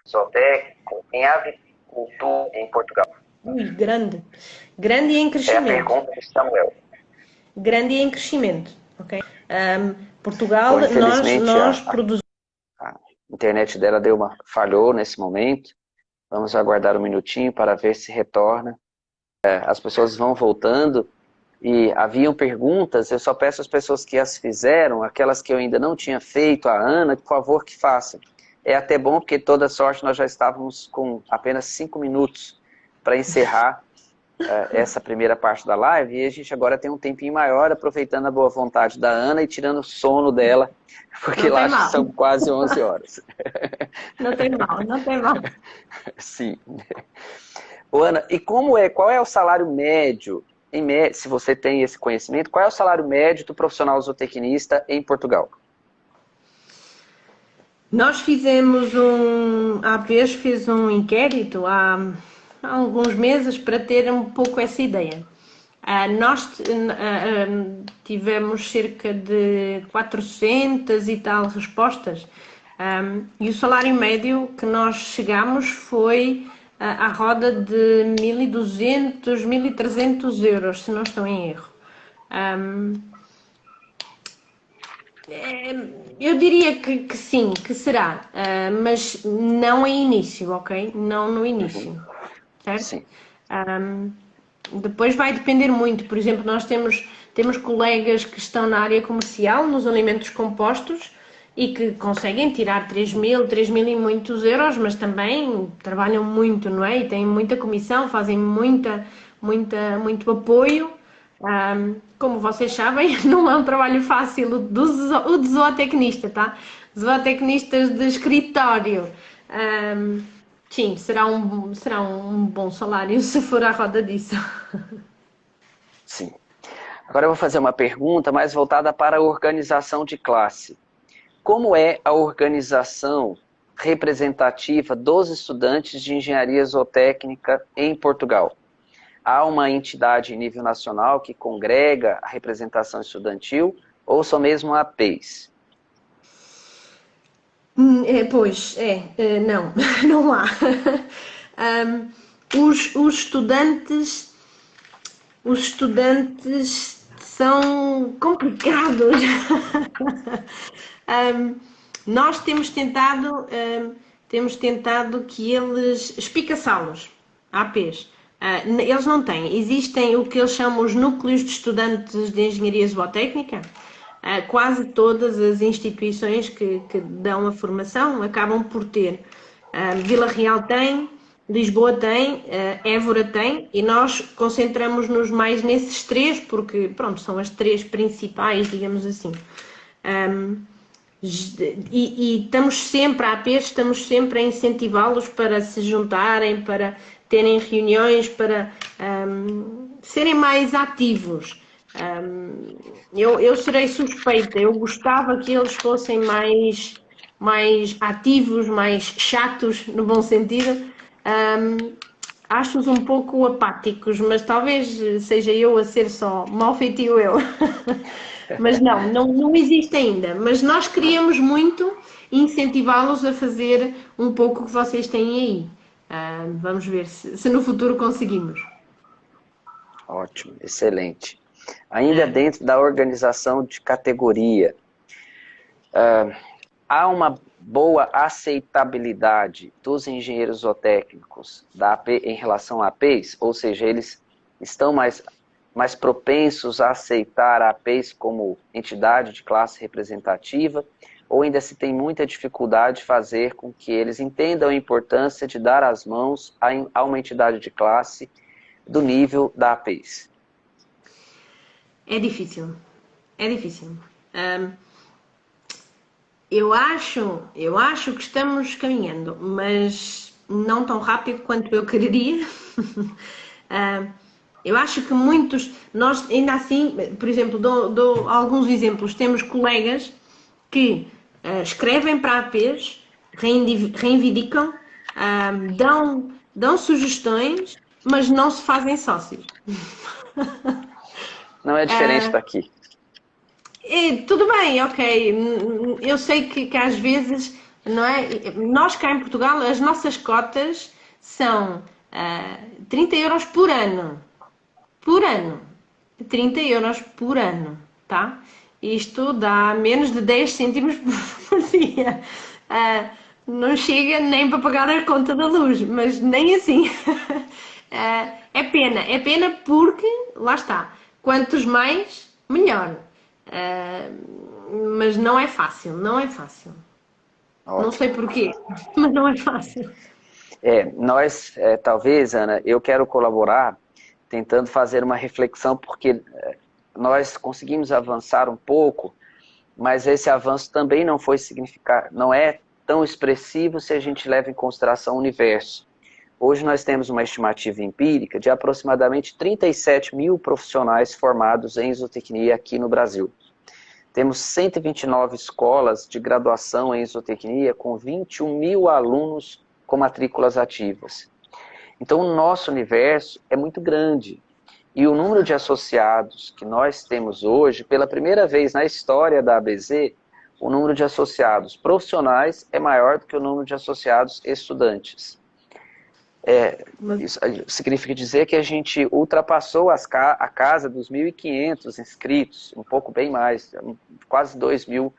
zootécnico em avicultura em Portugal? Grande e em crescimento. É a pergunta de Samuel. Grande e em crescimento, ok? Portugal, nós produzimos... A internet dela falhou nesse momento. Vamos aguardar um minutinho para ver se retorna. As pessoas vão voltando. E haviam perguntas, eu só peço às pessoas que as fizeram, aquelas que eu ainda não tinha feito, a Ana, por favor, que façam. É até bom, porque toda sorte nós já estávamos com apenas 5 minutos para encerrar essa primeira parte da live, e a gente agora tem um tempinho maior, aproveitando a boa vontade da Ana e tirando o sono dela, porque lá são quase 11 horas. Não tem mal. Sim. Ô, Ana, e qual é o salário médio? Se você tem esse conhecimento, qual é o salário médio do profissional zootecnista em Portugal? Nós fizemos a APES fez um inquérito há alguns meses para ter um pouco essa ideia. Nós tivemos cerca de 400 e tal respostas e o salário médio que nós chegamos foi à roda de 1.200, 1.300 euros, se não estou em erro. Eu diria que sim, que será, mas não em início, ok? Não no início, certo? Sim. Depois vai depender muito, por exemplo, nós temos temos colegas que estão na área comercial, nos alimentos compostos, e que conseguem tirar 3.000 e muitos euros, mas também trabalham muito, não é? E têm muita comissão, fazem muito apoio. Como vocês sabem, não é um trabalho fácil o de zootecnista, tá? Zootecnistas de escritório. Sim, será um bom salário se for à roda disso. Sim. Agora eu vou fazer uma pergunta mais voltada para a organização de classe. Como é a organização representativa dos estudantes de engenharia zootécnica em Portugal? Há uma entidade em nível nacional que congrega a representação estudantil ou só mesmo a APES? Não, não há. Os estudantes são complicados. Nós temos tentado que eles espicaçá-los, APs. Eles não têm. Existem o que eles chamam os núcleos de estudantes de engenharia zootécnica. Quase todas as instituições que dão a formação acabam por ter. Vila Real tem, Lisboa tem, Évora tem, e nós concentramos-nos mais nesses três, porque, pronto, são as três principais, digamos assim. E estamos sempre, a APs, estamos sempre a incentivá-los para se juntarem, para terem reuniões, para serem mais ativos. Eu serei suspeita, eu gostava que eles fossem mais ativos, mais chatos, no bom sentido. Acho-os um pouco apáticos, mas talvez seja eu a ser só mal feitio eu. Mas não existe ainda. Mas nós queríamos muito incentivá-los a fazer um pouco o que vocês têm aí. Vamos ver se no futuro conseguimos. Ótimo, excelente. Ainda dentro da organização de categoria, há uma boa aceitabilidade dos engenheiros zootécnicos da AP em relação a APs, ou seja, eles estão mais propensos a aceitar a APs como entidade de classe representativa, ou ainda se tem muita dificuldade de fazer com que eles entendam a importância de dar as mãos a uma entidade de classe do nível da APs? É difícil. Eu acho que estamos caminhando, mas não tão rápido quanto eu quereria. Eu acho que nós ainda assim, por exemplo, dou alguns exemplos. Temos colegas que escrevem para APs, reivindicam, dão sugestões, mas não se fazem sócios. Não é diferente daqui. Tudo bem, ok. Eu sei que às vezes, não é? Nós cá em Portugal, as nossas cotas são 30 euros por ano. Por ano. 30 euros por ano, tá? Isto dá menos de 10 cêntimos por dia. Não chega nem para pagar a conta da luz, mas nem assim. É pena porque, lá está, quantos mais, melhor. Mas não é fácil. Ótimo. Não sei porquê, mas não é fácil. Nós, talvez, Ana, eu quero colaborar tentando fazer uma reflexão, porque nós conseguimos avançar um pouco, mas esse avanço também não é tão expressivo se a gente leva em consideração o universo. Hoje nós temos uma estimativa empírica de aproximadamente 37 mil profissionais formados em zootecnia aqui no Brasil. Temos 129 escolas de graduação em zootecnia com 21 mil alunos com matrículas ativas. Então o nosso universo é muito grande. E o número de associados que nós temos hoje, pela primeira vez na história da ABZ, o número de associados profissionais é maior do que o número de associados estudantes. Isso significa dizer que a gente ultrapassou a casa dos 1.500 inscritos, um pouco bem mais, quase 2.000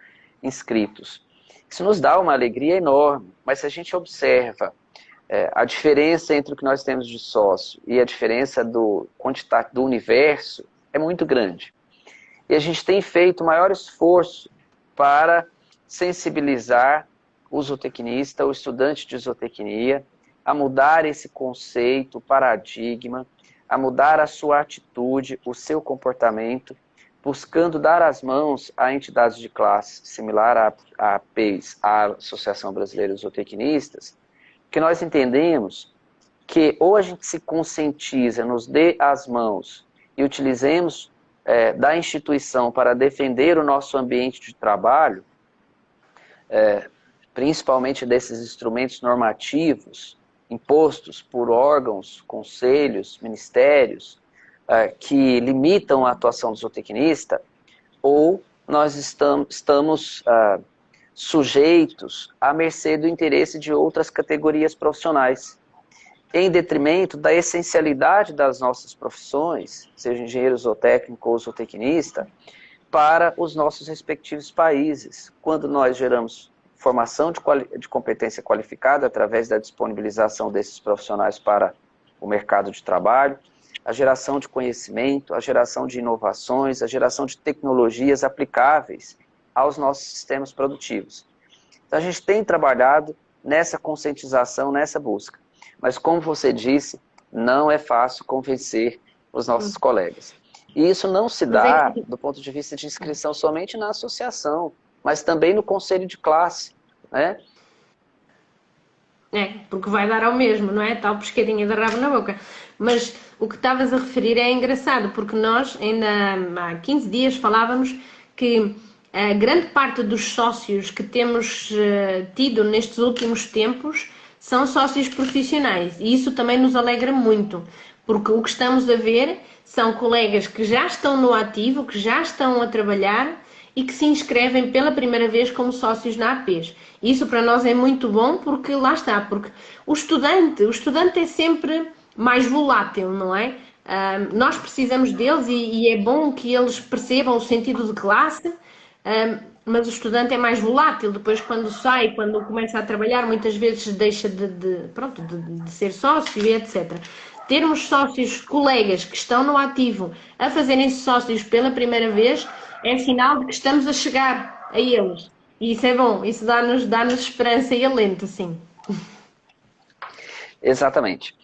inscritos. Isso nos dá uma alegria enorme, mas se a gente observa a diferença entre o que nós temos de sócio e a diferença do universo é muito grande. E a gente tem feito o maior esforço para sensibilizar o zootecnista, o estudante de zootecnia, a mudar esse conceito, o paradigma, a mudar a sua atitude, o seu comportamento, buscando dar as mãos a entidades de classe, similar à APES, a Associação Brasileira de Zootecnistas, que nós entendemos que ou a gente se conscientiza, nos dê as mãos e utilizemos da instituição para defender o nosso ambiente de trabalho, principalmente desses instrumentos normativos impostos por órgãos, conselhos, ministérios, que limitam a atuação do zootecnista, ou nós estamos sujeitos à mercê do interesse de outras categorias profissionais, em detrimento da essencialidade das nossas profissões, seja engenheiro zootécnico ou zootecnista, para os nossos respectivos países. Quando nós geramos formação de competência qualificada através da disponibilização desses profissionais para o mercado de trabalho, a geração de conhecimento, a geração de inovações, a geração de tecnologias aplicáveis aos nossos sistemas produtivos. Então a gente tem trabalhado nessa conscientização, nessa busca. Mas como você disse, não é fácil convencer os nossos colegas. E isso não se dá do ponto de vista de inscrição somente na associação, mas também no conselho de classe, né? Porque vai dar ao mesmo, não é? Tal pescadinha de rabo na boca. Mas o que estavas a referir é engraçado, porque nós ainda há 15 dias falávamos que a grande parte dos sócios que temos tido nestes últimos tempos são sócios profissionais. E isso também nos alegra muito, porque o que estamos a ver são colegas que já estão no ativo, que já estão a trabalhar e que se inscrevem pela primeira vez como sócios na APES. Isso para nós é muito bom, porque lá está, porque o estudante é sempre mais volátil, não é? Nós precisamos deles e é bom que eles percebam o sentido de classe, mas o estudante é mais volátil. Depois, quando sai, quando começa a trabalhar, muitas vezes deixa de ser sócio e etc. Termos sócios, colegas que estão no ativo a fazerem-se sócios pela primeira vez é sinal de que estamos a chegar a eles. E isso é bom, isso dá-nos esperança e alento, sim. Exatamente.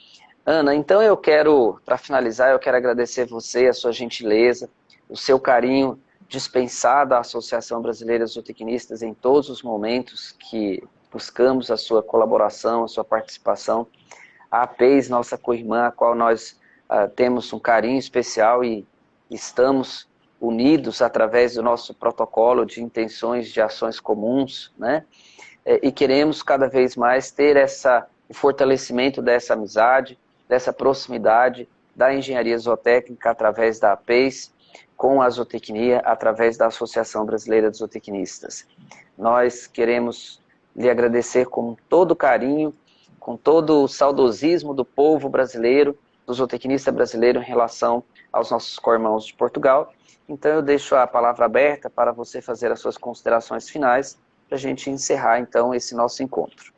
Ana, então eu quero, para finalizar, eu quero agradecer você, a sua gentileza, o seu carinho dispensado à Associação Brasileira de Zootecnistas em todos os momentos que buscamos a sua colaboração, a sua participação. A APES, nossa co-irmã, a qual nós temos um carinho especial e estamos unidos através do nosso protocolo de intenções de ações comuns, né? E queremos cada vez mais ter o fortalecimento dessa amizade, dessa proximidade da engenharia zootécnica através da APES, com a zootecnia através da Associação Brasileira de Zootecnistas. Nós queremos lhe agradecer com todo carinho, com todo o saudosismo do povo brasileiro, do zootecnista brasileiro em relação aos nossos co-irmãos de Portugal. Então eu deixo a palavra aberta para você fazer as suas considerações finais, para a gente encerrar então esse nosso encontro.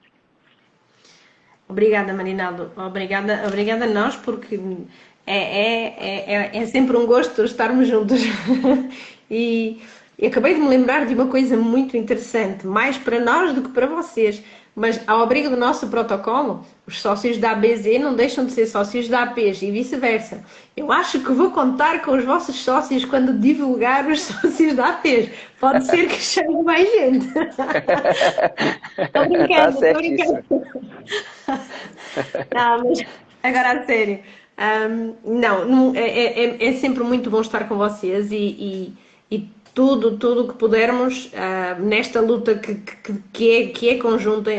Obrigada, Marinaldo. Obrigada a nós, porque é sempre um gosto estarmos juntos. E acabei de me lembrar de uma coisa muito interessante, mais para nós do que para vocês. Mas, ao abrigo do nosso protocolo, os sócios da ABZ não deixam de ser sócios da APES e vice-versa. Eu acho que vou contar com os vossos sócios quando divulgar os sócios da APES. Pode ser que chegue mais gente. Estou brincando, estou brincando. Não, mas agora a sério. É sempre muito bom estar com vocês e tudo que pudermos nesta luta que é conjunta.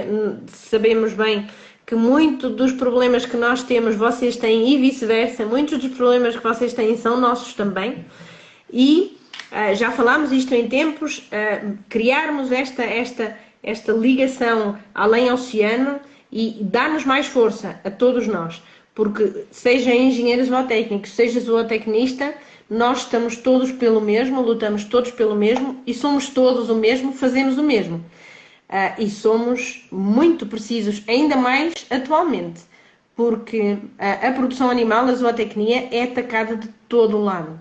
Sabemos bem que muitos dos problemas que nós temos vocês têm e vice-versa, muitos dos problemas que vocês têm são nossos também, e já falámos isto em tempos, criarmos esta ligação além-oceano e dar-nos mais força a todos nós, porque seja engenheiro zootécnico, seja zootecnista, nós estamos todos pelo mesmo, lutamos todos pelo mesmo e somos todos o mesmo, fazemos o mesmo. E somos muito precisos, ainda mais atualmente, porque a produção animal, a zootecnia, é atacada de todo o lado.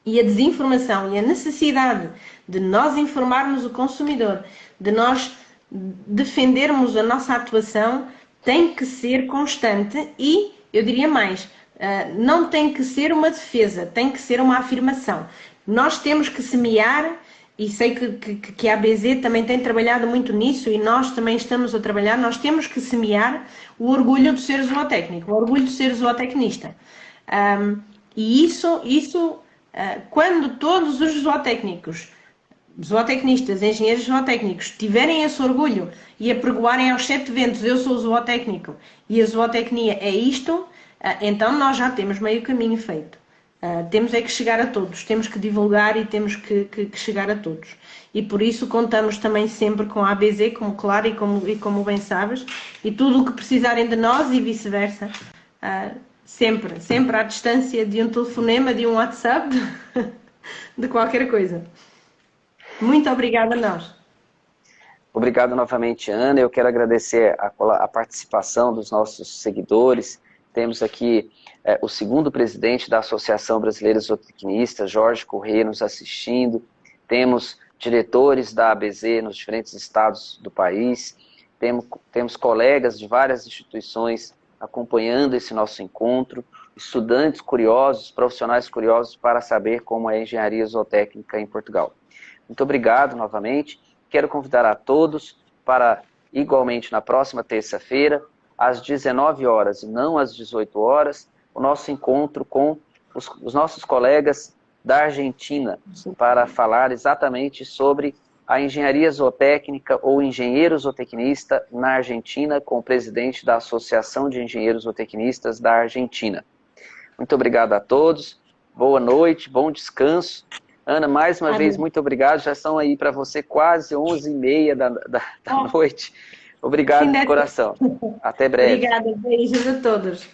e a desinformação e a necessidade de nós informarmos o consumidor, de nós defendermos a nossa atuação, tem que ser constante e, eu diria mais, não tem que ser uma defesa, tem que ser uma afirmação. Nós temos que semear, e sei que a ABZ também tem trabalhado muito nisso, e nós também estamos a trabalhar, nós temos que semear o orgulho do ser zootécnico, o orgulho do ser zootecnista. E isso quando todos os zootecnistas, engenheiros zootécnicos, tiverem esse orgulho e apregoarem aos 7 ventos, eu sou zootecnico e a zootecnia é isto, então nós já temos meio caminho feito. Temos é que chegar a todos, temos que divulgar e temos que chegar a todos. E por isso contamos também sempre com a ABZ, como claro e como bem sabes, e tudo o que precisarem de nós e vice-versa. Sempre à distância de um telefonema, de um WhatsApp, de qualquer coisa. Muito obrigada a nós. Obrigado novamente, Ana. Eu quero agradecer a participação dos nossos seguidores. Temos aqui o 2º presidente da Associação Brasileira de Zootecnistas, Jorge Corrêa, nos assistindo. Temos diretores da ABZ nos diferentes estados do país. Temos colegas de várias instituições acompanhando esse nosso encontro, estudantes curiosos, profissionais curiosos para saber como é a engenharia zootécnica em Portugal. Muito obrigado novamente. Quero convidar a todos para, igualmente, na próxima terça-feira, às 19 horas e não às 18 horas, o nosso encontro com os nossos colegas da Argentina, para falar exatamente sobre a engenharia zootécnica ou engenheiro zootecnista na Argentina, com o presidente da Associação de Engenheiros Zootecnistas da Argentina. Muito obrigado a todos, boa noite, bom descanso. Ana, mais uma vez, muito obrigado, já são aí para você quase 11h30 da noite. Obrigado de coração. Até breve. Obrigada, beijos a todos.